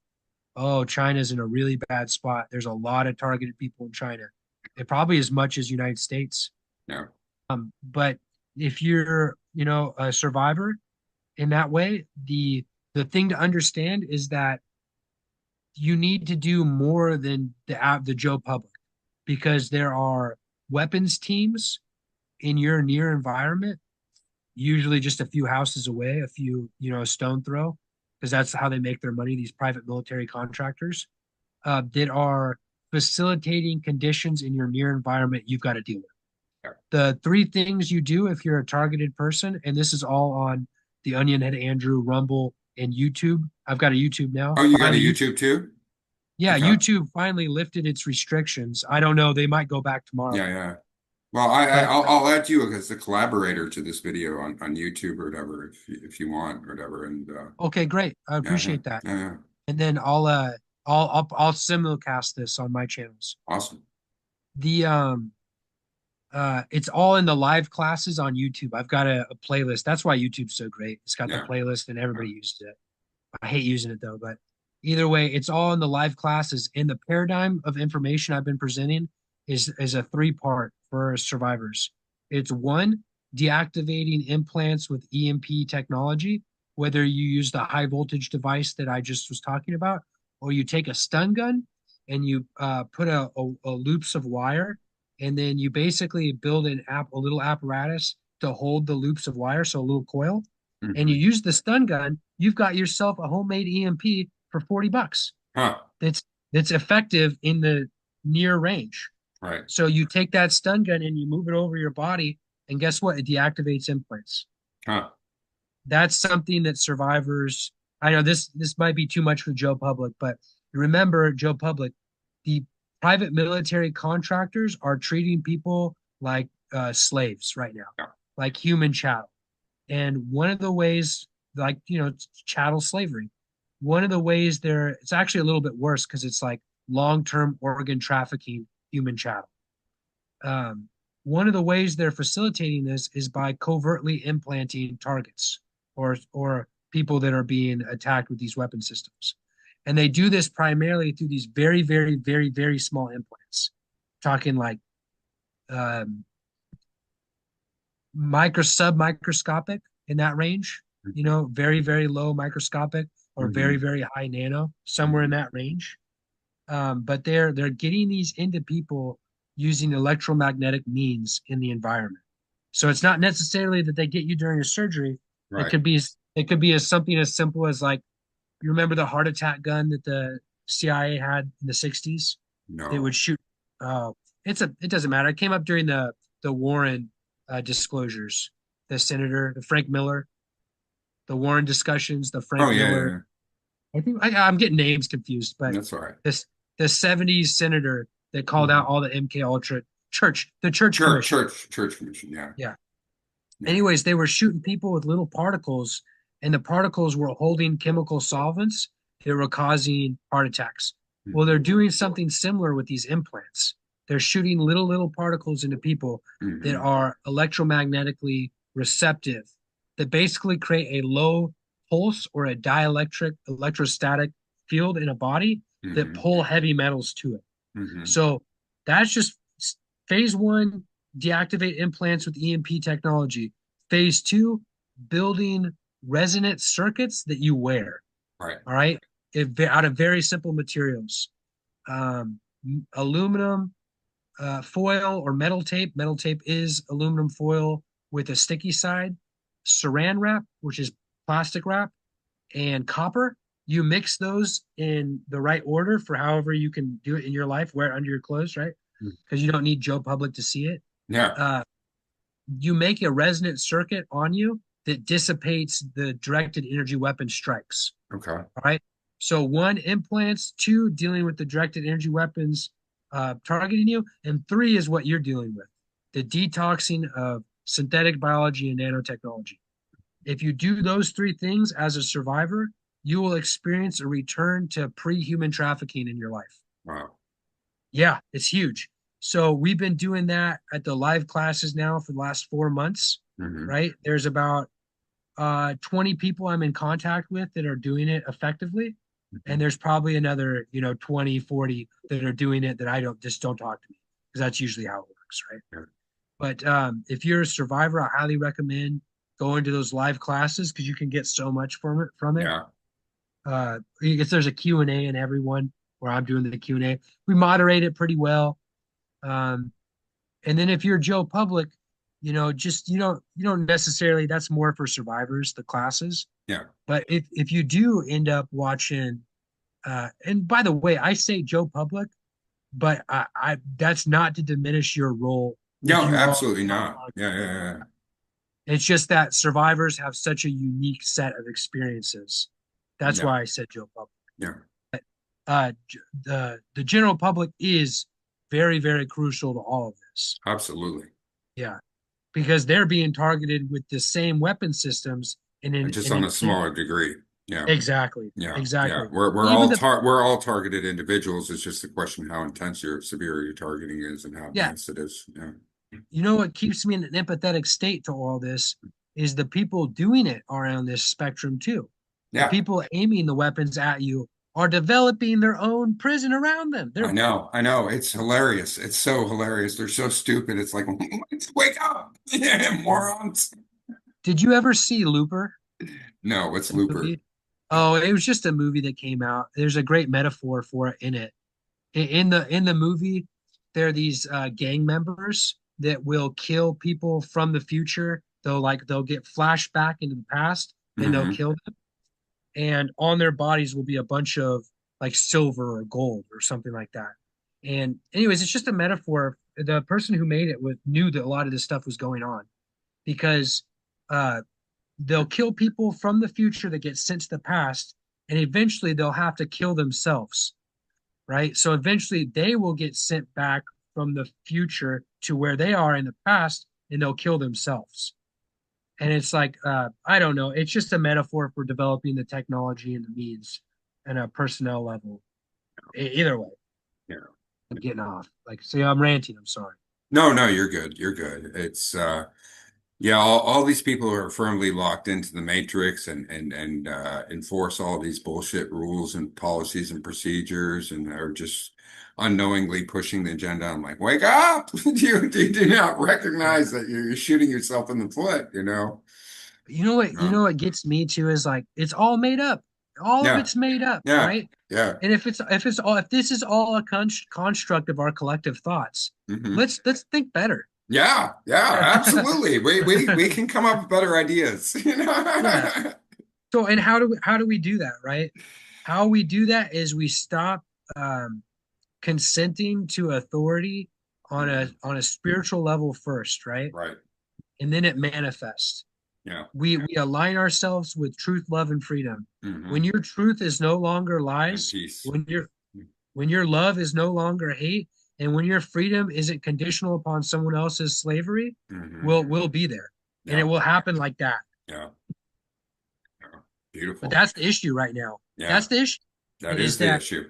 Oh, China's in a really bad spot. There's a lot of targeted people in China. It probably as much as United States. Yeah. But if you're, a survivor in that way, the thing to understand is that you need to do more than the Joe Public, because there are weapons teams in your near environment, usually just a few houses away, a few, a stone throw, because that's how they make their money, these private military contractors that are facilitating conditions in your near environment you've got to deal with. Yeah. The three things you do if you're a targeted person, and this is all on the Onion Head Andrew, Rumble, and YouTube. I've got a YouTube now. Oh, you got a Finally, YouTube too? yeah, Okay. YouTube finally lifted its restrictions. I don't know, they might go back tomorrow. Yeah, yeah. Well, But I'll add you as a collaborator to this video on YouTube or whatever if you want or whatever. And okay, great. I yeah, yeah, appreciate that. yeah, yeah. And then I'll simulcast this on my channels. Awesome. The It's all in the live classes on YouTube. I've got a playlist. That's why YouTube's so great. It's got the Yeah. playlist and Yeah. everybody uses it. I hate using it though, but either way, it's all in the live classes. And the paradigm of information I've been presenting is a three-part for survivors. It's one, deactivating implants with EMP technology, whether you use the high voltage device that I just was talking about, or you take a stun gun and you put a loops of wire, and then you basically build a little apparatus to hold the loops of wire, so a little coil, and you Hmm. use the stun gun, you've got yourself a homemade EMP for $40. Huh. That's effective in the near range. Right. So you take that stun gun and you move it over your body, and guess what? It deactivates implants. Huh. That's something that survivors. I know this might be too much for Joe Public, but remember, Joe Public, the private military contractors are treating people like slaves right now, Yeah. like human chattel. And one of the ways, like, chattel slavery, one of the ways it's actually a little bit worse because it's like long-term organ trafficking, human chattel. Um, One of the ways they're facilitating this is by covertly implanting targets or people that are being attacked with these weapon systems. And they do this primarily through these very, very, very, very small implants, talking like um, submicroscopic in that range, Mhm. very, very low microscopic or very, Mhm. very high nano, somewhere in Mhm. that range. But they're getting these into people using electromagnetic means in the environment. So it's not necessarily that they get you during a surgery. It Right. could be it could be as something as simple as like You remember the heart attack gun that the CIA had in the 60s? They would No. shoot. Uh, it doesn't matter. It came up during the Warren disclosures. The senator, the Frank Miller, the Warren discussions, the Oh Frank yeah, yeah, Miller. yeah. I think I'm getting names confused, but That's all right. this the 70s senator that called out Mhm. all the MK Ultra the Church Church, Commission. church, church commission. Yeah, Yeah. yeah. Anyways, they were shooting people with little particles, and the particles were holding chemical solvents that were causing heart attacks. Well, they're Hmm. doing something similar with these implants. They're shooting little particles into people that Hmm. are electromagnetically receptive, that basically create a low pulse or a dielectric electrostatic field in a body that Hmm. pull heavy metals to it. Hmm. So that's just phase one, deactivate implants with EMP technology. Phase two, building resonant circuits that you wear. Right. All right. Out of very simple materials. Um, Aluminum foil or metal tape. Metal tape is aluminum foil with a sticky side. Saran wrap, which is plastic wrap, and copper. You mix those in the right order for however you can do it in your life. Wear it under your clothes, right? Because you don't need Joe Public to see it. Yeah. Uh, you make a resonant circuit on you that dissipates the directed energy weapon strikes. Okay. All right. So one, implants, two, dealing with the directed energy weapons targeting you, and three is what you're dealing with, the detoxing of synthetic biology and nanotechnology. If you do those three things as a survivor, you will experience a return to pre-human trafficking in your life. Wow. Yeah, it's huge. So we've been doing that at the live classes now for the last 4 months, Hmm. right? There's about 20 people I'm in contact with that are doing it effectively. And there's probably another, 20, 40 that are doing it that I don't talk to me because that's usually how it works, right? Yeah. But if you're a survivor, I highly recommend going to those live classes because you can get so much from it. Yeah. I guess there's a Q&A in every one where I'm doing the Q&A. We moderate it pretty well. Um, and then if you're Joe Public, just you don't necessarily, that's more for survivors, the classes. Yeah. But if you do end up watching, and by the way, I say Joe Public, but I that's not to diminish your role if No, you are absolutely on not. Yeah, yeah, yeah. it's just that survivors have such a unique set of experiences. That's Yeah. why I said Joe Public. Yeah. Uh, the general public is very, very crucial to all of this. Absolutely. Yeah, because they're being targeted with the same weapon systems in And an, just in on an a smaller degree. Yeah. exactly, Yeah. Yeah. exactly. We're Even all the we're all targeted individuals. It's just a question how intense or severe your targeting is and how yeah, advanced it is. Yeah. what keeps me in an empathetic state to all this is the people doing it are on this spectrum too. The Yeah. people aiming the weapons at you are developing their own prison around them. I They're know. I know. It's hilarious. It's so hilarious. They're so stupid. It's like, wake up, morons. Did you ever see Looper, No, it's the Looper. movie? Oh, it was just a movie that came out. There's a great metaphor for it in it. In the movie, there are these gang members that will kill people from the future. They'll get flashback into the past, then they'll Hmm. kill them, and on their bodies will be a bunch of like silver or gold or something like that. And anyways, it's just a metaphor. The person who made it knew that a lot of this stuff was going on because uh, they'll kill people from the future that get sent to the past, and eventually they'll have to kill themselves, right? So eventually they will get sent back from the future to where they are in the past, and they'll kill themselves. And it's like, I don't know, it's just a metaphor for developing the technology and the means and a personnel level. Either way, Yeah. I'm getting off. Like, see, I'm ranting. I'm sorry. No, no, you're good. You're good. It's yeah, all these people are firmly locked into the matrix and enforce all these bullshit rules and policies and procedures and are just unknowingly pushing the agenda. I'm like, wake up! You do not recognize that you're shooting yourself in the foot, you know? You know what? You know Um, what gets me to is like it's all made up. All of yeah, it's made up, yeah, right? yeah. And if this is all a construct of our collective thoughts, Hmm. let's think better. Yeah, yeah, absolutely. We can come up with better ideas, you Yeah, know? So, and how do we do that, right? How we do that is we stop um, consenting to authority on a Mhm. on a spiritual level first, right? Right. And then it manifests. Yeah. We align ourselves with truth, love, and freedom. When Hmm. your truth is no longer And lies, peace. when your love is no longer hate, and when your freedom isn't conditional upon someone else's slavery, Hmm. we'll be there. And it Yeah. will happen like that. Yeah. Yeah. But Beautiful. that's the issue right now. Yeah. That's the issue That is is the that issue.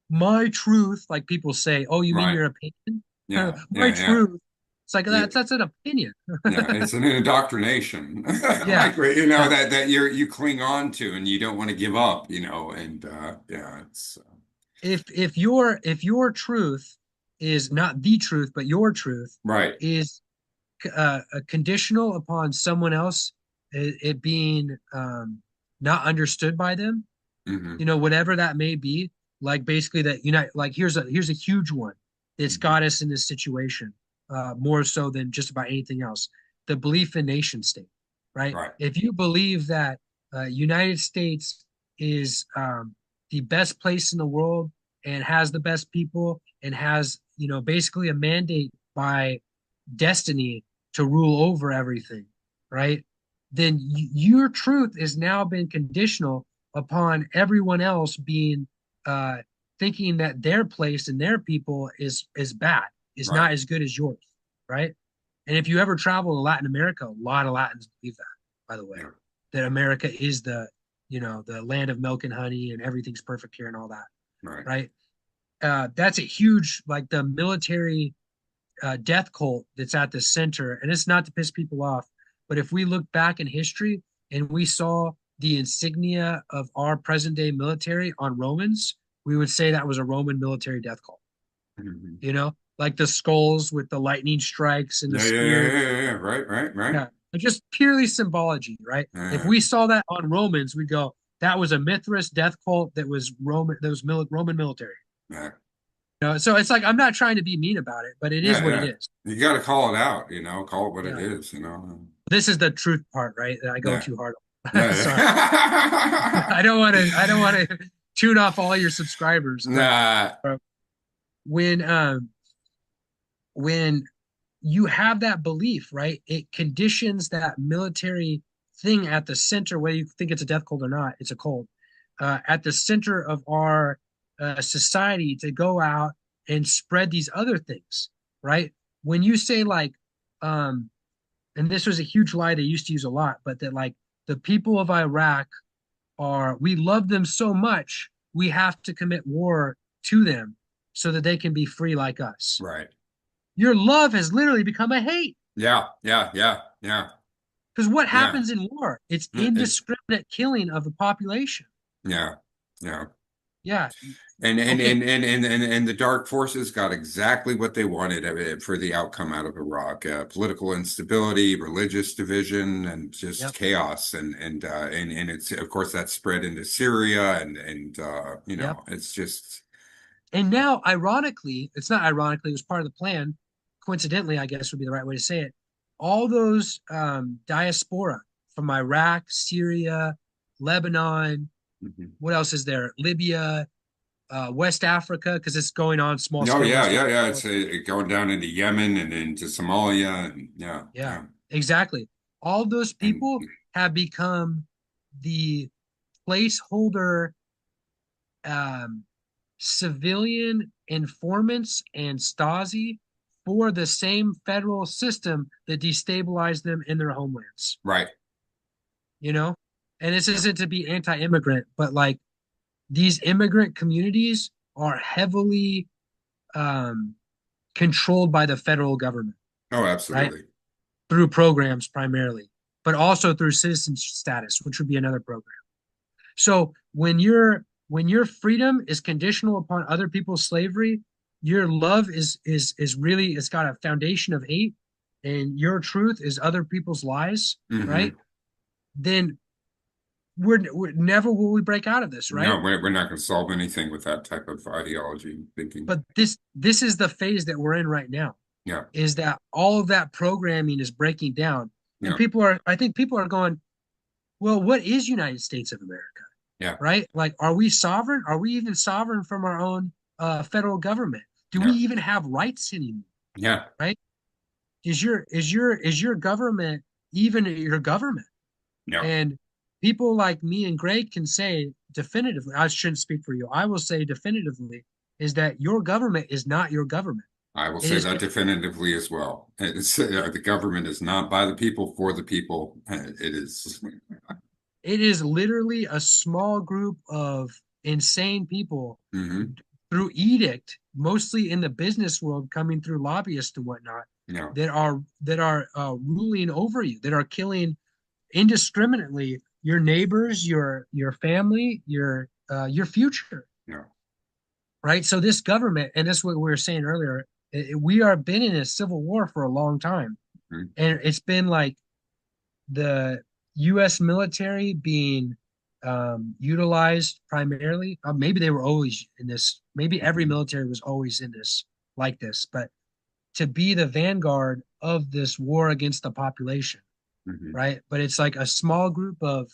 my truth, like people say, oh, you mean Right. your opinion? Yeah. My Yeah. Yeah. truth. It's like You, that's an opinion. yeah. It's an indoctrination. Yeah. Like, you know, Yeah. that you cling on to and you don't want to give up, you know, and yeah, it's If your truth is not the truth, but your truth right. is conditional upon someone else, it being not understood by them, Hmm. whatever that may be, like basically that unite, like here's a huge one that's Hmm. got us in this situation, more so than just about anything else. The belief in nation state, right? Right. If you believe that United States is the best place in the world and has the best people and has, basically a mandate by destiny to rule over everything, right? Then your truth has now been conditional upon everyone else being uh, thinking that their place and their people is bad, is Right. not as good as yours, right? And if you ever travel to Latin America, a lot of Latins believe that, by the way, Yeah. that America is the land of milk and honey and everything's perfect here and all that, Right. right? That's a huge, like the military death cult that's at the center. And it's not to piss people off, but if we look back in history and we saw the insignia of our present day military on Romans, we would say that was a Roman military death cult. Hmm. Like the skulls with the lightning strikes and the Yeah. Yeah. Yeah. spears. Yeah. Yeah. Right. Right. Right. Yeah, just purely symbology, right? If Yeah. we saw that on Romans, we'd go, that was a Mithras death cult that was Roman, Roman military. Yeah. So it's like I'm not trying to be mean about it, but it is Yeah. what it Yeah. is. You got to call it out, you know, call it what it Yeah. is, you know. This is the truth part, right? That I go Yeah. too hard on. Yeah. Sorry. Yeah. I don't want to tune off all your subscribers, but Nah. uh, when um when you have that belief, right? It conditions that military thing at the center, whether you think it's a death cult or not, it's a cult, at the center of our society to go out and spread these other things, right? When you say like, um, and this was a huge lie they used to use a lot, but that like the people of Iraq we love them so much, we have to commit war to them so that they can be free like us. Right. Your love has literally become a hate. Yeah. Yeah. Yeah. Yeah. Because what Yeah. happens in war? It's It, indiscriminate killing of the population. yeah. Yeah. Yeah. And Okay. and the dark forces got exactly what they wanted for the outcome out of Iraq. Political instability, religious division, and just Yep. chaos. And it's of course that spread into Syria and you Yep. know, it's just And now, ironically, it's not ironically, it was part of the plan. Coincidentally, I guess would be the right way to say it. All those diaspora from Iraq, Syria, Lebanon, mhm. what else is there? Libya, West Africa, because it's going on small Oh scale yeah, West yeah, Africa. yeah. It's going down into Yemen and into Somalia and yeah, Yeah, yeah. exactly. All those And people have become the placeholder um, civilian informants and Stasi for the same federal system that destabilized them in their homelands. right. You know, and this Yeah. isn't to be anti-immigrant, but like these immigrant communities are heavily um, controlled by the federal government, Oh, right? absolutely. Through programs primarily, but also through citizen status, which would be another program. So when your freedom is conditional upon other people's slavery, your love is really, it's got a foundation of hate, and your truth is other people's lies, right? Hmm. Then we're never will we break out of this, No, right? we're not going to solve anything with that type of ideology and thinking. But this is the phase that we're in right now, Yeah, is that all of that programming is breaking down, and yeah, I think people are going, well, what is United States of America? Yeah. Right? Like, are we sovereign? Are we even sovereign from our own federal government? Do we Yeah. even have rights anymore? Yeah. Right? Is your government even your government? Yeah. And people like me and Greg can say definitively, I shouldn't speak for you. I will say definitively is that your government is not your government. I will It say is that definitively as well. The government is not by the people, for the people. It is. it is literally a small group of insane people Hmm. through edict, mostly in the business world, coming through lobbyists and whatnot, Yeah. that are ruling over you, that are killing indiscriminately your neighbors, your family, your future. Yeah. Right? So this government, and that's what we were saying earlier, we are been in a civil war for a long time, Mhm. and it's been like the U.S. military being utilized primarily. Maybe they were always in this. Maybe every Mhm. military was always in this like this, but to be the vanguard of this war against the population, Mhm. right? But it's like a small group of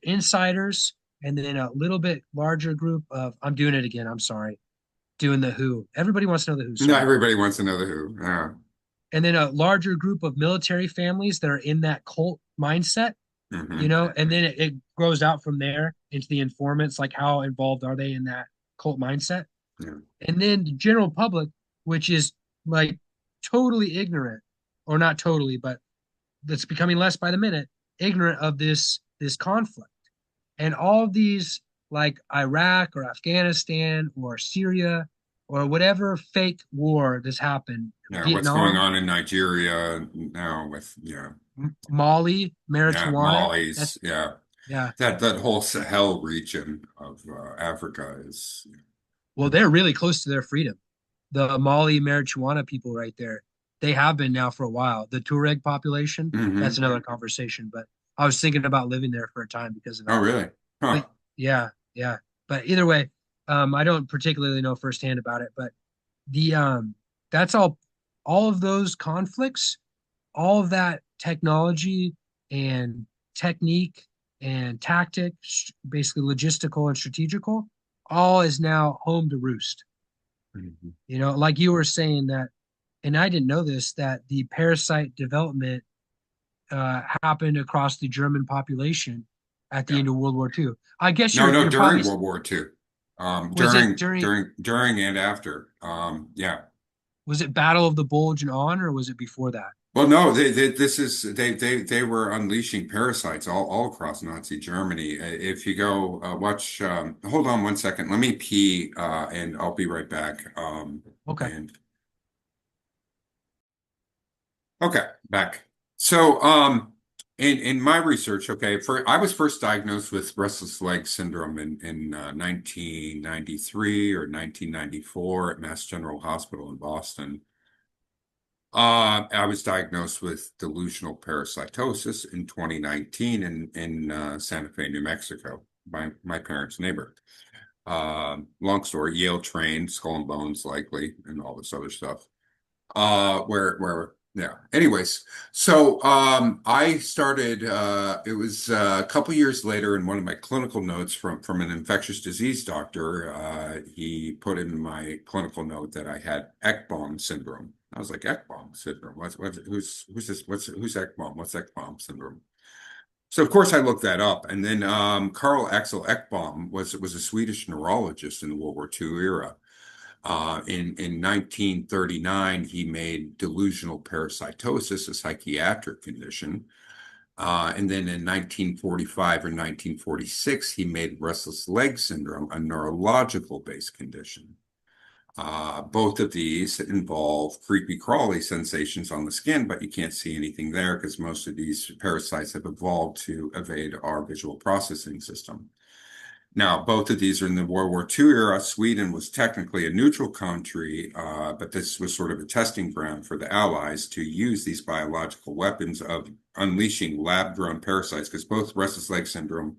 insiders, and then a little bit larger group of. I'm doing it again. I'm sorry. Doing the Who. Everybody wants to know the Who. No, Sorry. everybody wants to know the who. Yeah. And then a larger group of military families that are in that cult mindset, Hmm. and then it grows out from there into the informants, like how involved are they in that cult mindset? Yeah. And then the general public, which is like totally ignorant, or not totally, but that's becoming less by the minute, ignorant of this conflict. And all of these, like Iraq or Afghanistan or Syria or whatever fake war that's happened, Yeah. What's going Vietnam, on in Nigeria now with, yeah. Mali, Yeah. marijuana. That's Molly's. Yeah. yeah. That whole Sahel region of Africa is. Well, they're really close to their freedom. The Mali marijuana people right there, they have been now for a while. The Tuareg population, that's Hmm. another conversation. But I was thinking about living there for a time because of Oh, that. really? But Huh. yeah, yeah. But either way, I don't particularly know firsthand about it. But the that's all of those conflicts, all of that technology and technique and tactic, basically logistical and strategical, all is now home to roost. Mhm. Like you were saying that, and I didn't know this, that the parasite development happened across the German population at the Yeah. end of World War II. I guess No, no, you're probably during World War II. was it during During and after. Yeah. was it Battle of the Bulge and on, or was it before that? Well, no, this is they were unleashing parasites all across Nazi Germany. If you go watch, hold on one second, let me pee, and I'll be right back. Okay. And okay, back. So, in my research, okay, I was first diagnosed with restless leg syndrome in 1993 or 1994 at Mass General Hospital in Boston. I was diagnosed with delusional parasitosis in 2019 in Santa Fe, New Mexico, by my parents' neighbor. Long story, Yale trained, skull and bones likely, and all this other stuff. Yeah. Anyways, so I started. It was a couple years later in one of my clinical notes from an infectious disease doctor. He put in my clinical note that I had Ekbom syndrome. I was like, Ekbom syndrome. Who's this? Who's Ekbom? What's Ekbom syndrome? So of course I looked that up, and then Carl Axel Ekbom was a Swedish neurologist in the World War II era. In 1939, he made delusional parasitosis a psychiatric condition. And then in 1945 or 1946, he made restless leg syndrome a neurological based condition. Both of these involve creepy crawly sensations on the skin, but you can't see anything there because most of these parasites have evolved to evade our visual processing system. Now, both of these are in the World War II era. Sweden was technically a neutral country, but this was sort of a testing ground for the Allies to use these biological weapons of unleashing lab-grown parasites, because both restless leg syndrome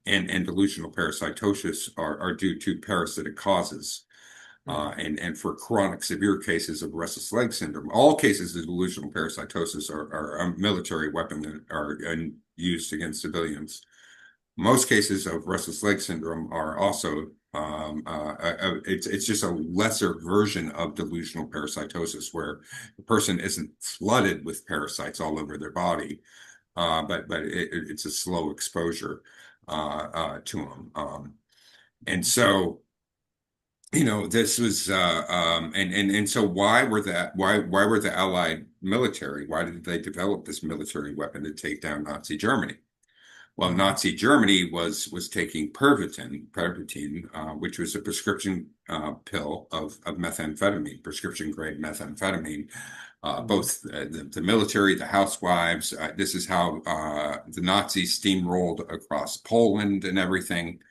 and delusional parasitosis are due to parasitic causes. Mhm. And for chronic severe cases of restless leg syndrome, all cases of delusional parasitosis are a military weapon that are used against civilians. Most cases of restless leg syndrome are also it's just a lesser version of delusional parasitosis where the person isn't flooded with parasites all over their body, but it's a slow exposure to them. And so, this was and so why were the Allied military? Why did they develop this military weapon to take down Nazi Germany? Well, Mhm. Nazi Germany was taking Pervitin, which was a prescription pill of methamphetamine, prescription grade methamphetamine. Mhm. Both the military, the housewives. This is how the Nazis steamrolled across Poland and everything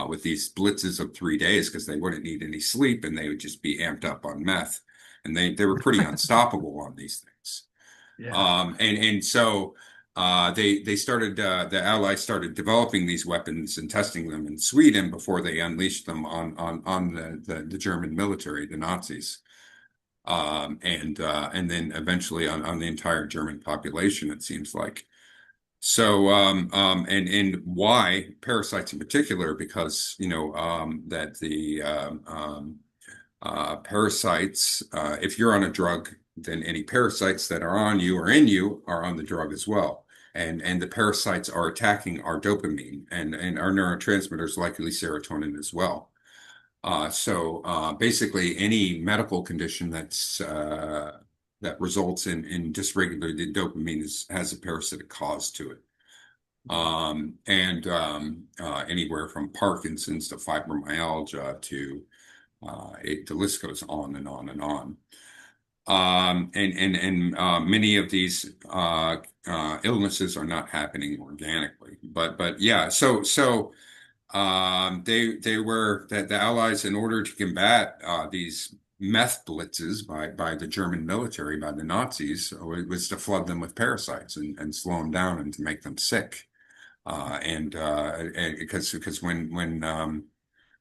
with these blitzes of 3 days because they wouldn't need any sleep and they would just be amped up on meth. And they were pretty unstoppable on these things. Yeah. And so they started the Allies started developing these weapons and testing them in Sweden before they unleashed them on the German military, the Nazis, and then eventually on the entire German population. It seems like. So and why parasites in particular? Because that the parasites, if you're on a drug, then any parasites that are on you or in you are on the drug as well. And the parasites are attacking our dopamine and our neurotransmitters, likely serotonin as well. So basically, any medical condition that results in dysregulated dopamine has a parasitic cause to it. And anywhere from Parkinson's to fibromyalgia to the list goes on and on and on. And many of these illnesses are not happening organically. But yeah, they were the Allies in order to combat these meth blitzes by the German military, by the Nazis, was to flood them with parasites and slow them down and to make them sick. And because when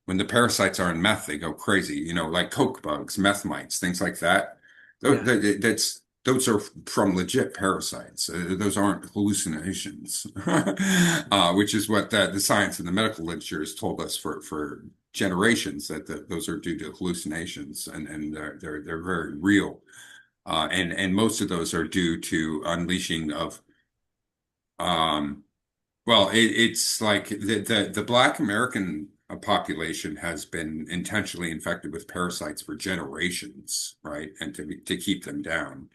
the parasites are in meth, they go crazy, like coke bugs, meth mites, things like that. Yeah. Those are from legit parasites. Those aren't hallucinations, which is what the science and the medical literature has told us for generations that those are due to hallucinations and they're very real. And most of those are due to unleashing of um, well, it's like the Black American population has been intentionally infected with parasites for generations, right? And to keep them down.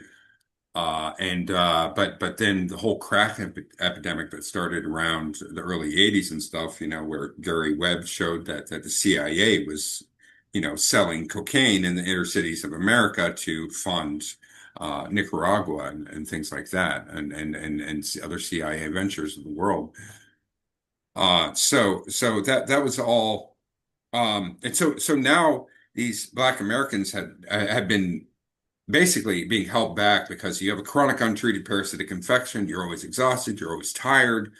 And but then the whole crack epidemic that started around the early 80s and stuff, where Gary Webb showed that the CIA was, selling cocaine in the inner cities of America to fund Nicaragua and things like that, and other CIA ventures in the world. So that was all. And so now these Black Americans have been basically being held back because you have a chronic untreated parasitic infection. You're always exhausted. You're always tired.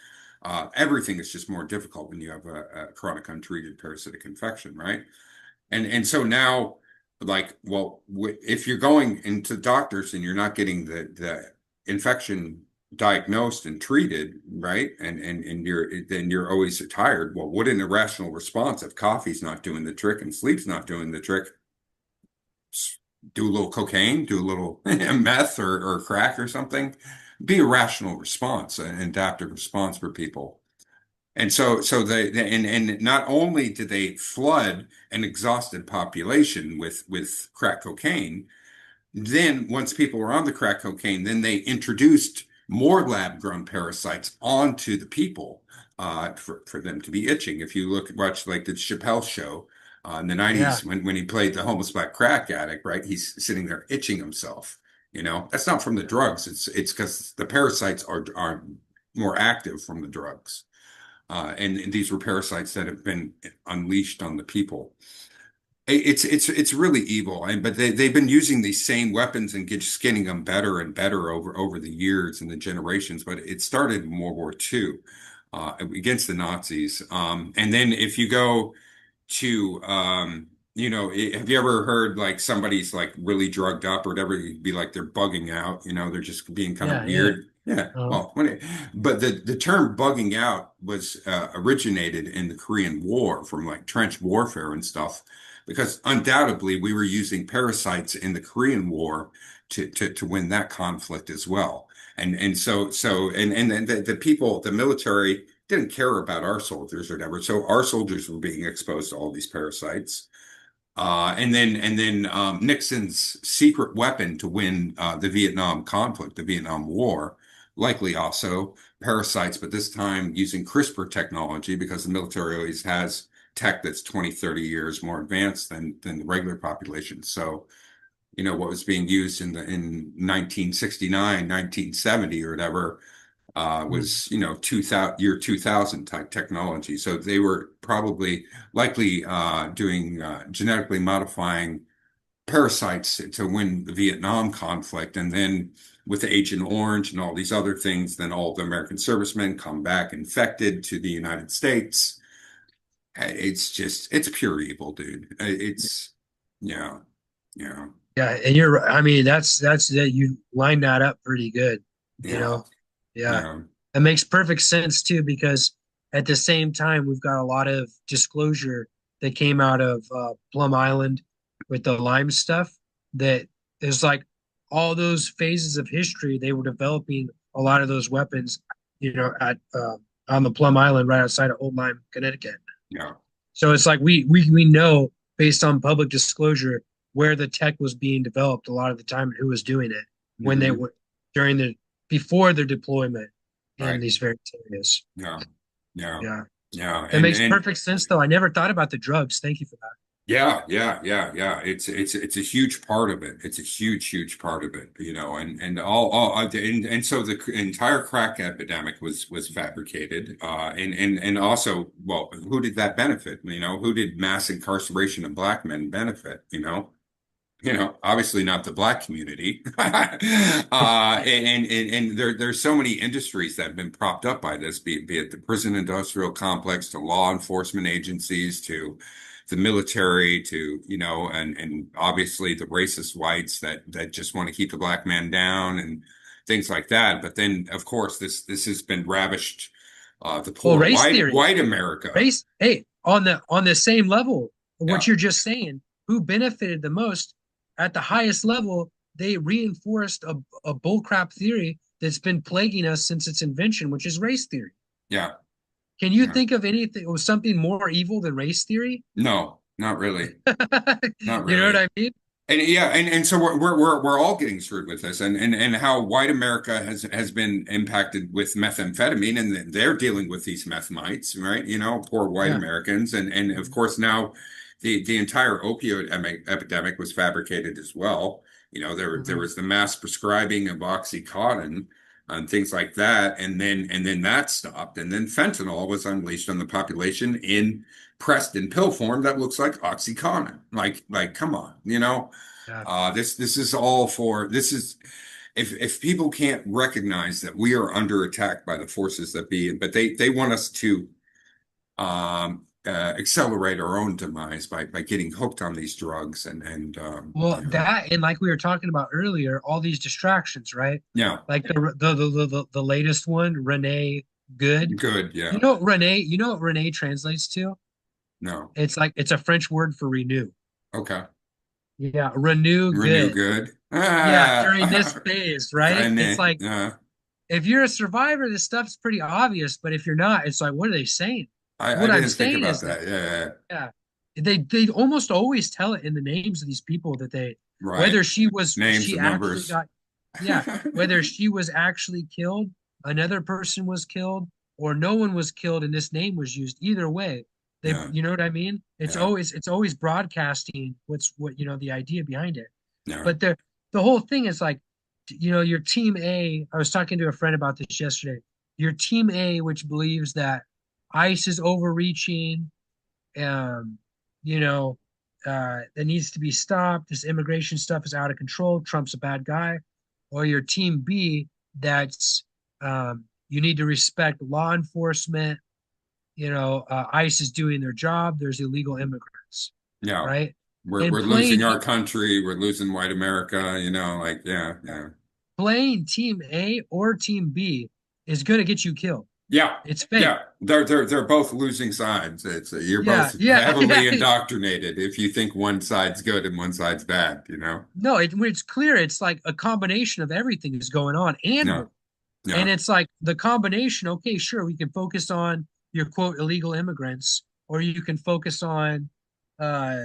Everything is just more difficult when you have a chronic untreated parasitic infection, right? And so now, like, well, if you're going into doctors and you're not getting the infection diagnosed and treated, right? And you're always tired. Well, what an irrational response if coffee's not doing the trick and sleep's not doing the trick. Do a little cocaine, do a little meth or crack or something. Be a rational response, an adaptive response for people. And so and not only did they flood an exhausted population with crack cocaine, then once people were on the crack cocaine, then they introduced more lab-grown parasites onto the people for them to be itching. If you watch like the Chappelle show in the Yeah. 90s when he played the homeless black crack addict, right? He's sitting there itching himself. That's not from the Yeah. drugs. It's because the parasites are more active from the drugs. And these were parasites that have been unleashed on the people. It's really evil, but they've been using these same weapons and just getting them better and better over the years and the generations. But it started in World War II against the Nazis, and then if you go to have you ever heard like somebody's like really drugged up or whatever, you'd be like they're bugging out, they're just being kind of Yeah, yeah. weird. Yeah. Uh, Well, but the term bugging out was originated in the Korean War from like trench warfare and stuff, because undoubtedly we were using parasites in the Korean War to win that conflict as well. And the people, the military didn't care about our soldiers or whatever. So our soldiers were being exposed to all these parasites. And then Nixon's secret weapon to win the Vietnam conflict, the Vietnam War, likely also parasites, but this time using CRISPR technology because the military always has tech that's 20, 30 years more advanced than the regular population. So, what was being used in 1969, 1970 or whatever mm, was 2000 year 2000 type technology. So they were probably likely doing genetically modifying parasites to win the Vietnam conflict, and then with Agent Orange and all these other things, then all the American servicemen come back infected to the United States. It's pure evil, dude. It's yeah, yeah, yeah, and I mean, that's that you lined that up pretty good, you yeah, know. Yeah. yeah. It makes perfect sense too, because at the same time we've got a lot of disclosure that came out of Plum Island with the lime stuff that is like all those phases of history they were developing a lot of those weapons, at on the Plum Island right outside of Old Lyme, Connecticut. Yeah. So it's like we know based on public disclosure where the tech was being developed a lot of the time and who was doing it when they Hmm. were during the before their deployment in Right. these various areas. Yeah. Yeah. Yeah. Yeah. It And makes and perfect sense though. I never thought about the drugs. Thank you for that. yeah, yeah, yeah, yeah. It's a huge part of it. It's a huge, huge part of it, and so the entire crack epidemic was fabricated. And also, well, who did that benefit? Who did mass incarceration of black men benefit? Obviously not the black community. And there's so many industries that have been propped up by this, be it the prison industrial complex to law enforcement agencies to the military to, and obviously the racist whites that just want to keep the black man down and things like that. But then, of course, this has been ravished, the Well, poor race theory, white America. race. Hey, on the same level, what Yeah, you're just saying, who benefited the most at the highest level? They reinforced a bullcrap theory that's been plaguing us since its invention, which is race theory. yeah, Can you yeah. think of anything or something more evil than race theory? No, not really. Not You know what really. I mean? And yeah, and so we're all getting screwed with this, and how white America has been impacted with methamphetamine, and they're dealing with these meth mites, right? Poor white Yeah. Americans, and of course now the entire opioid epidemic was fabricated as well. There Mhm. was the mass prescribing of OxyContin and things like that, and then that stopped, and then fentanyl was unleashed on the population in pressed in pill form that looks like OxyContin. Like, come on, Yeah. this is all for this is if people can't recognize that we are under attack by the forces that be, but they want us to accelerate our own demise by getting hooked on these drugs Well, that and like we were talking about earlier, all these distractions, right? yeah, Like the latest one, Renee Good. good, yeah, You know what Renee translates to? no, It's like it's a French word for renew. okay, Yeah, renew renew good. good, Yeah, during this phase, right? and It's like if you're a survivor, this stuff's pretty obvious, but if you're not, it's like, what are they saying? I What I'm didn't think saying about is that that, yeah, yeah, they almost always tell it in the names of these people that they right, whether names she and actually numbers. got yeah, whether she was actually killed, another person was killed, or no one was killed and this name was used. Either way, they Yeah, you know what I mean? yeah, It's always broadcasting what the idea behind it. yeah, But the whole thing is like, your team A, I was talking to a friend about this yesterday. Your team A, which believes that ICE is overreaching, um, that needs to be stopped. This immigration stuff is out of control. Trump's a bad guy. Or your team B, that's you need to respect law enforcement. ICE is doing their job. There's illegal immigrants, yeah, right? And we're losing our country. We're losing white America. Like yeah. playing team A or team B is going to get you killed. Yeah, It's fate. yeah. They're both losing sides. You're Yeah, both yeah, heavily yeah. indoctrinated if you think one side's good and one side's bad. No, it's clear. It's like a combination of everything is going on and Yeah, more. And yeah, it's like the combination, okay, sure, we can focus on your quote illegal immigrants, or you can focus on uh,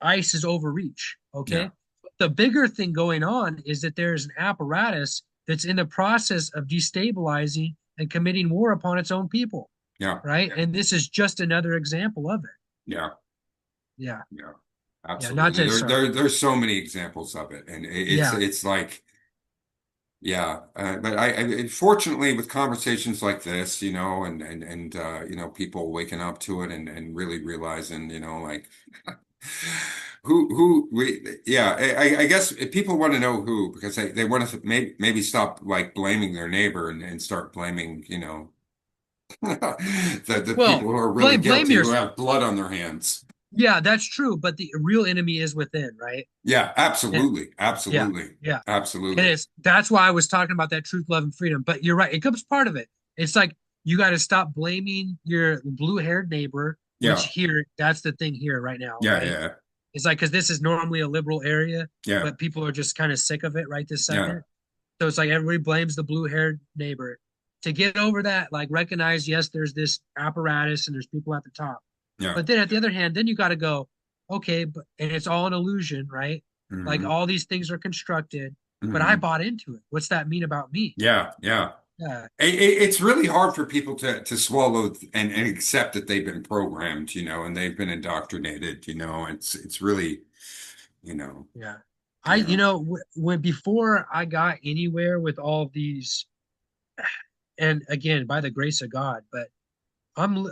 ICE's overreach. yeah, Okay. The bigger thing going on is that there is an apparatus that's in the process of destabilizing and committing war upon its own people. yeah, Right. And this is just another example of it. yeah, Yeah. yeah. Yeah. Not Absolutely. to, sorry. There's so many examples of it, and Yeah. it's like yeah. But fortunately with conversations like this, and people waking up to it and really realizing, like. Who we yeah I guess if people want to know who because they want to maybe stop like blaming their neighbor and start blaming the Well, people who are really blame guilty your, who have blood on their hands. yeah, that's true. But the real enemy is within, right? Yeah, And absolutely, yeah. absolutely, Yeah. And absolutely. that's why I was talking about that truth, love, and freedom. But you're right. It comes part of it. It's like you got to stop blaming your blue-haired neighbor, which Yeah, here, that's the thing here right now, yeah, right? yeah, It's like because this is normally a liberal area, yeah, but people are just kind of sick of it right this yeah, second. So it's like everybody blames the blue-haired neighbor. To get over that, like recognize, yes, there's this apparatus and there's people at the top. yeah. But then at the other hand, then you got to go, okay, but and it's all an illusion, right? Like Hmm. all these things are constructed, but I Hmm. bought into it. What's that mean about me? Yeah, yeah. Yeah, It's really hard for people to swallow and accept that they've been programmed, and they've been indoctrinated, it's really, you know, yeah. yeah. When before I got anywhere with all of these, and again, by the grace of God, but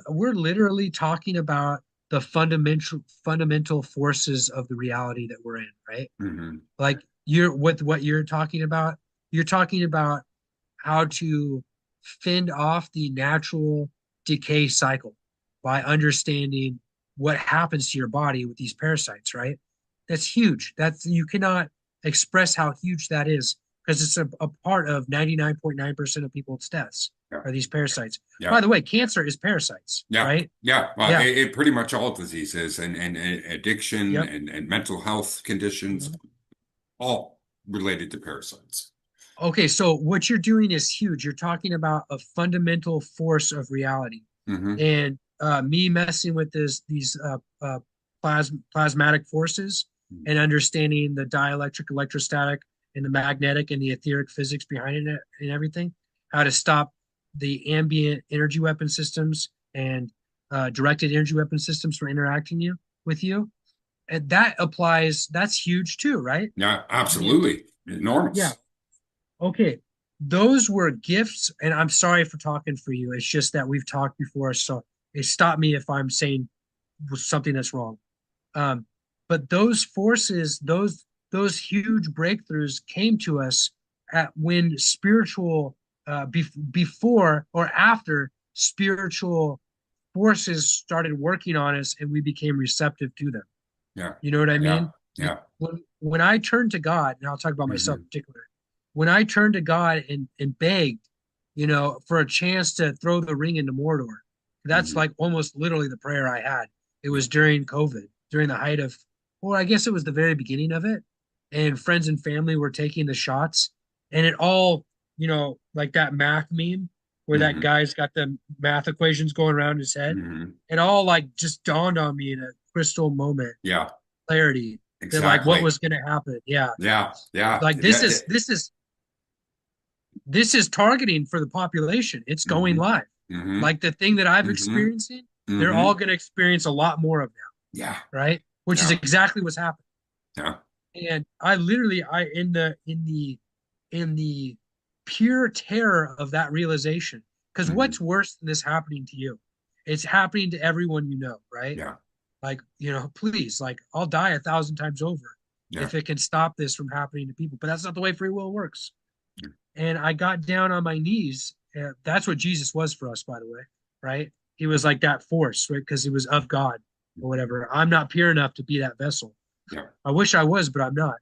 we're literally talking about the fundamental forces of the reality that we're in, right? Hmm. Like you're with what you're talking about how to fend off the natural decay cycle by understanding what happens to your body with these parasites, right? That's huge. That's you cannot express how huge that is because it's a part of 99.9% of people's deaths Yeah, are these parasites. yeah, By the way, cancer is parasites, yeah, right? yeah. Well, Yeah. it pretty much all diseases and addiction Yep. and mental health conditions, all related to parasites. Okay, so what you're doing is huge. You're talking about a fundamental force of reality, Hmm. and me messing with these plasmatic forces and understanding the dielectric, electrostatic, and the magnetic and the etheric physics behind it and everything. How to stop the ambient energy weapon systems and directed energy weapon systems from interacting with you, and that applies. That's huge too, right? Yeah, I mean, absolutely. yeah. Enormous. Okay, those were gifts, and I'm sorry for talking for you. It's just that we've talked before, so it stop me if I'm saying something that's wrong. Um, but those forces, those huge breakthroughs came to us at when spiritual, before or after spiritual forces started working on us, and we became receptive to them. Yeah, You know what I yeah, mean? yeah. When I turned to God, and I'll talk about myself in Hmm. particular, when I turned to God and begged, for a chance to throw the ring into Mordor, that's Hmm. like almost literally the prayer I had. It Yeah. was during COVID, during the height of, well, I guess it was the very beginning of it. And friends and family were taking the shots, and it all, like that math meme where that Hmm. guy's got the math equations going around his head. Hmm. It all like just dawned on me in a crystal moment Yeah, clarity that like what exactly. was going to happen. Yeah, Yeah, yeah, like this is targeting for the population. It's going hmm. live. Hmm. Like the thing that I've Hmm. experiencing, they're all Hmm. going to experience a lot more of Yeah, now, right? Which is yeah, exactly what's happening. yeah. And I in the pure terror of that realization, because Hmm. what's worse than this happening to you? It's happening to everyone you know, right? Yeah, Like, please, like I'll die 1,000 times over yeah. if it can stop this from happening to people. But that's not the way free will works. And I got down on my knees. That's what Jesus was for us, by the way, right? He was like that force, right? Because he was of God. or whatever. I'm not pure enough to be that vessel. Yeah. I wish I was, but I'm not.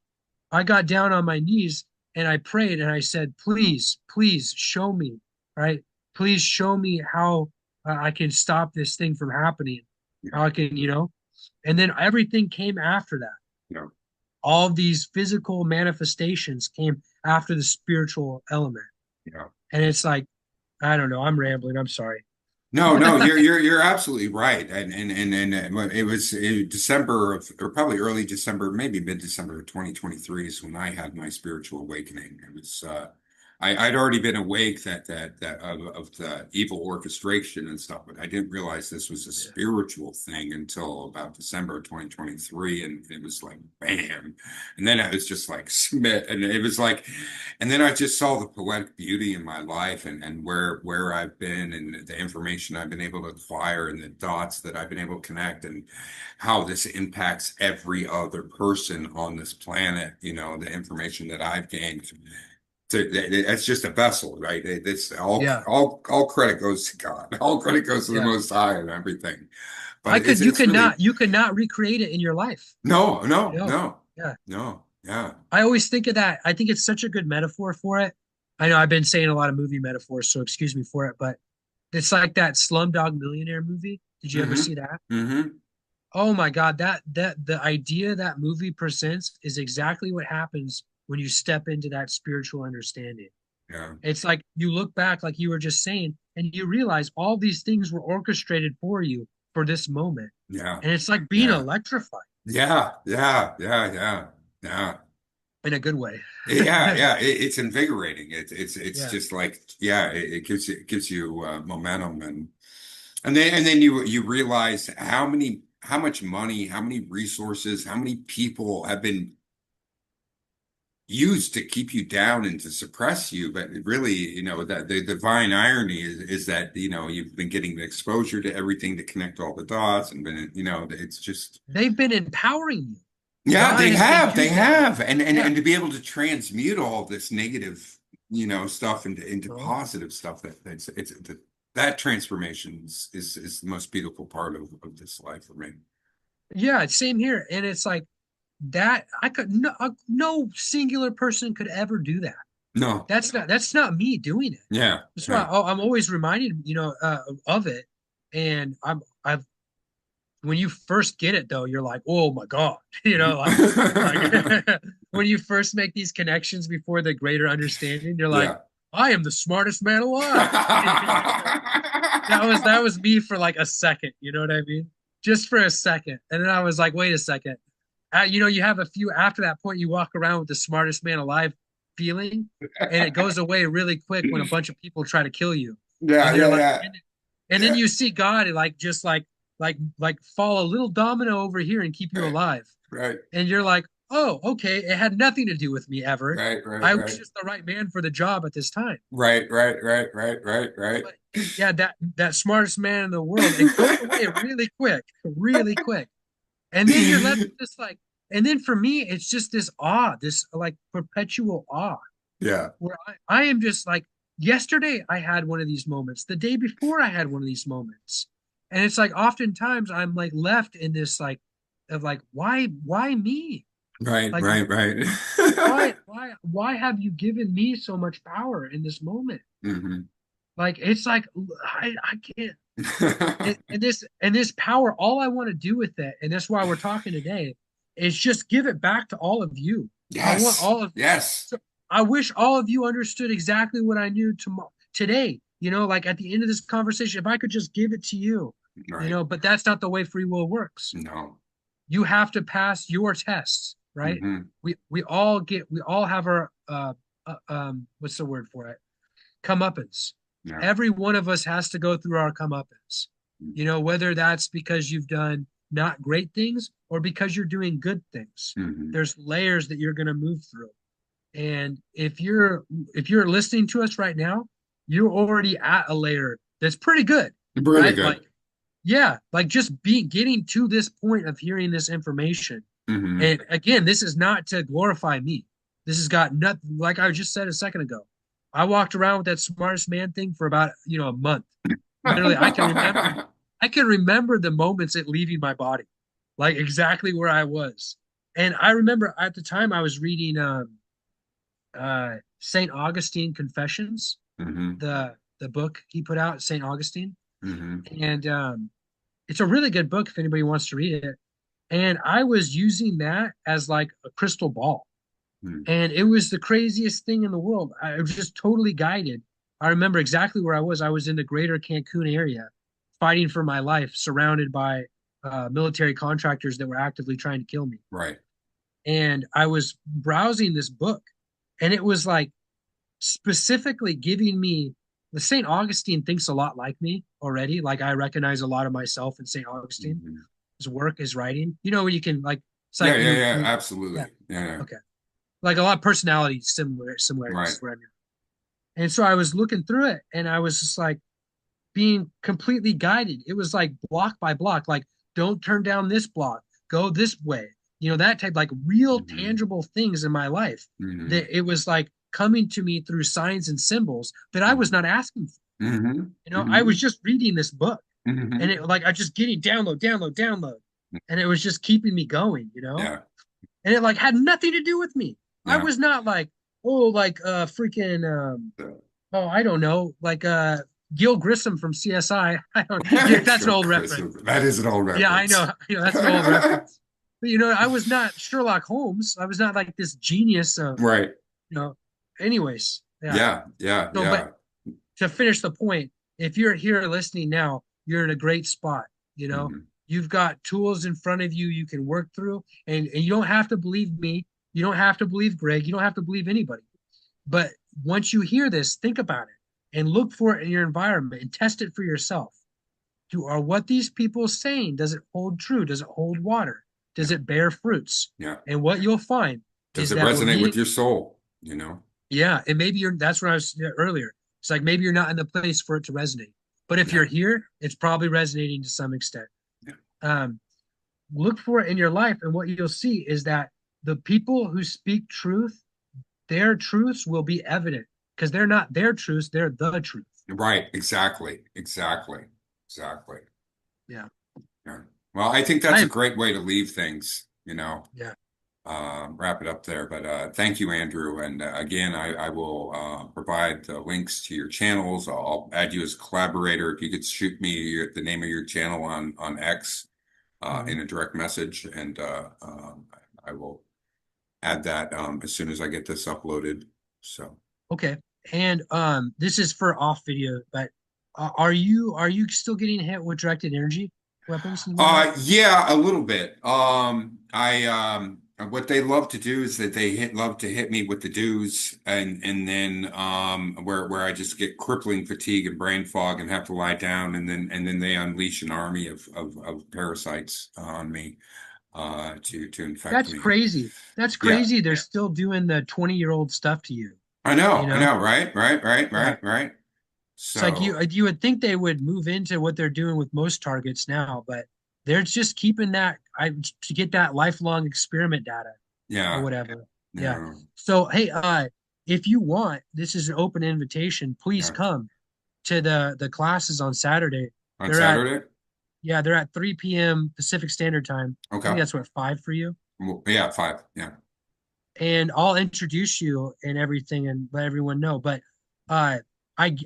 I got down on my knees and I prayed and I said, please, please show me, right? Please show me how I can stop this thing from happening. Yeah. How I can, and then everything came after that. Yeah. All of these physical manifestations came after the spiritual element. Yeah. And it's like, I don't know, I'm rambling. I'm sorry. No, no, you're absolutely right, and it was December of, or probably early December, maybe mid-December of 2023 is when I had my spiritual awakening. It was I'd already been awake that of the evil orchestration and stuff, but I didn't realize this was a Yeah. spiritual thing until about December of 2023, and it was like bam, and then I was just like smit, and it was like. And then I just saw the poetic beauty in my life and where I've been and the information I've been able to acquire and the dots that I've been able to connect and how this impacts every other person on this planet, the information that I've gained. It's just a vessel, right? It's Yeah. all credit goes to God. All credit goes to the Yeah. Most High and everything. But I could, you it's could really not, you could not recreate it in your life. no, You no, know? no, Yeah. no, yeah, I always think of that. I think it's such a good metaphor for it. I know I've been saying a lot of movie metaphors, so excuse me for it, but it's like that Slumdog Millionaire movie. Did you ever mm-hmm, see that? mm-hmm, Oh my God, that the idea that movie presents is exactly what happens when you step into that spiritual understanding. yeah, It's like you look back, like you were just saying, and you realize all these things were orchestrated for you for this moment. yeah, And it's like being yeah. electrified Yeah, yeah, yeah, yeah, yeah. in a good way. Yeah, yeah, it's invigorating. It's Yeah. just like yeah, it gives you momentum and then you realize how much money, how many resources, how many people have been used to keep you down and to suppress you. But really, that the divine irony is that you've been getting the exposure to everything to connect all the dots and been it's just. They've been empowering you. Yeah, God has been they using you. have, and Yeah. to be able to transmute all this negative, stuff into Uh-huh. positive stuff that transformation is the most beautiful part of this life for me. Yeah, same here. And it's like that I could no singular person could ever do that. No, That's not me doing it. yeah, That's why yeah. I'm always reminded, of it. And I've when you first get it though, you're like, oh my God, like when you first make these connections before the greater understanding, you're like, Yeah. I am the smartest man alive. That was me for like a second, you know what I mean? Just for a second. And then I was like, wait a second. You have a few after that point, you walk around with the smartest man alive feeling, and it goes away really quick when a bunch of people try to kill you. Yeah, And you're yeah, like, yeah, and then yeah. you see God like just like fall a little domino over here and keep you Right, alive. right, And you're like, oh, okay, it had nothing to do with me ever. right, right, I was right, just the right man for the job at this time. right, right, right, right, right, right. But yeah, that smartest man in the world, it goes away really quick, really quick. And then you're left with this like, and then for me, it's just this awe, this like perpetual awe, Yeah, where I am just like, yesterday I had one of these moments, the day before I had one of these moments. And it's like oftentimes I'm like left in this like of like, why me? right, Like right, right. why have you given me so much power in this moment? hmm Like it's like I can't and this power, all I want to do with it, and that's why we're talking today, is just give it back to all of you. I want Yes, all of yes. so I wish all of you understood exactly what I knew today. Like at the end of this conversation, if I could just give it to you, Right. but that's not the way free will works. No. You have to pass your tests, right? hmm We all have our what's the word for it? Comeuppance. Yeah. Every one of us has to go through our comeuppance. Whether that's because you've done not great things or because you're doing good things. hmm There's layers that you're going to move through. And if you're listening to us right now, you're already at a layer that's pretty good, Really right? good. Like, yeah, like just getting to this point of hearing this information. hmm And again, this is not to glorify me. This has got nothing, like I just said a second ago. I walked around with that smartest man thing for about, a month. Literally, I can remember the moments it leaving my body, like exactly where I was. And I remember at the time I was reading St. Augustine Confessions, Hmm. the book he put out, St. Augustine. Hmm. And it's a really good book if anybody wants to read it. And I was using that as like a crystal ball. And it was the craziest thing in the world. I was just totally guided. I remember exactly where I was. I was in the greater Cancun area, fighting for my life, surrounded by military contractors that were actively trying to kill me. Right. And I was browsing this book, and it was like specifically giving me the St. Augustine thinks a lot like me already. Like I recognize a lot of myself in St. Augustine, Hmm. his work, his writing. You know, when you can like, it's Yeah, like yeah, you, yeah, you yeah, absolutely. Yeah, yeah. okay, like a lot of personality Right. similarities where I'm. And so I was looking through it, and I was just like being completely guided. It was like block by block, like don't turn down this block, go this way. You know, that type, like real Hmm. tangible things in my life Hmm. that it was like coming to me through signs and symbols that I was Hmm. not asking for. Hmm. You know, I was Hmm. just reading this book, and Hmm. it like I just getting download, and it was just keeping me going, you know? Yeah, And it like had nothing to do with me. I yeah. was not like, oh, like freaking oh, I don't know, like Gil Grissom from CSI. I don't yeah, that's an Kill old Chris. reference. That is an old Yeah, I reference. know, that's an old reference. But you know, I was not Sherlock Holmes. I was not like this genius of, Right. you know, anyways. Yeah. Yeah, yeah, So but yeah. to finish the point, if you're here listening now, you're in a great spot. You know, Hmm. you've got tools in front of you you can work through, and you don't have to believe me. You don't have to believe Greg. You don't have to believe anybody. But once you hear this, think about it and look for it in your environment and test it for yourself. Are what these people saying, does it hold true? Does it hold water? Yeah, Does it bear fruits? yeah. And what you'll find Does is it that we're resonate with meeting. your soul? You know? Yeah, and maybe you're. That's what I was earlier. It's like maybe you're not in the place for it to resonate. But if you're Yeah, here, it's probably resonating to some extent. yeah. Um, look for it in your life, and what you'll see is that the people who speak truth, their truths will be evident because they're not their truths, they're the truth. Right. Exactly. Exactly. Exactly. Yeah. Yeah. Well, I think that's a I great way to leave things, you know, yeah. wrap it up there. But thank you, Andrew. And again, I will provide the links to your channels. I'll add you as a collaborator. If you could shoot me the name of your channel on X Mhm. in a direct message, and I will add that as soon as I get this uploaded. So. Okay. And this is for off video, but are you still getting hit with directed energy weapons and whatnot? Yeah, a little bit. What they love to do is that love to hit me with the dues, and then where I just get crippling fatigue and brain fog and have to lie down, and then they unleash an army of parasites on me to infect That's me. crazy. That's Yeah, crazy. They're still doing the 20-year-old stuff to you, you I know? know, right, right, right, Yeah. right, right. It's like So you would think they would move into what they're doing with most targets now, but they're just keeping that to get that lifelong experiment data or yeah, whatever. Yeah. no, So hey, if you want, this is an open invitation. Please yeah. come to the classes on Saturday. On They're at Saturday, yeah, they're at 3 p.m. Pacific Standard Time. I think okay, that's what 5 for you. well, yeah, 5, yeah, And I'll introduce you and everything and let everyone know. But uh,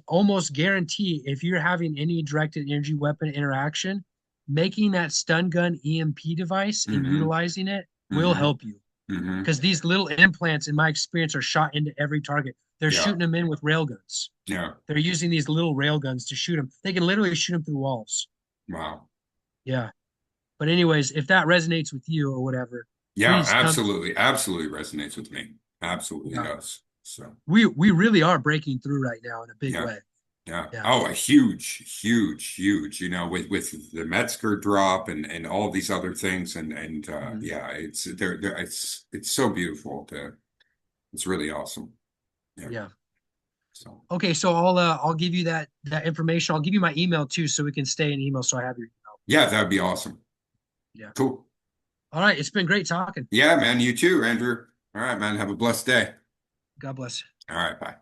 almost guarantee if you're having any directed energy weapon interaction, making that stun gun EMP device and mm-hmm, utilizing it will mm-hmm, help you mm-hmm, because these little implants, in my experience, are shot into every target. They're yeah, shooting them in with rail guns. yeah. They're using these little rail guns to shoot them. They can literally shoot them through walls. Wow. Yeah. But anyways, if that resonates with you or whatever, Yeah, please come. absolutely. Absolutely resonates with me. Absolutely Yeah. does. So, We really are breaking through right now in a big yeah. way. Yeah. Yeah. Oh, a huge, huge, huge, with the Metzger drop and all these other things. And Mhm. yeah, it's so beautiful it's really awesome. Yeah. Yeah. So, Okay, so I'll give you that information. I'll give you my email too, so we can stay in email. So I have your email. yeah, that'd be awesome. Yeah. Cool. All right. It's been great talking. Yeah, man. You too, Andrew. All right, man. Have a blessed day. God bless. All right. Bye.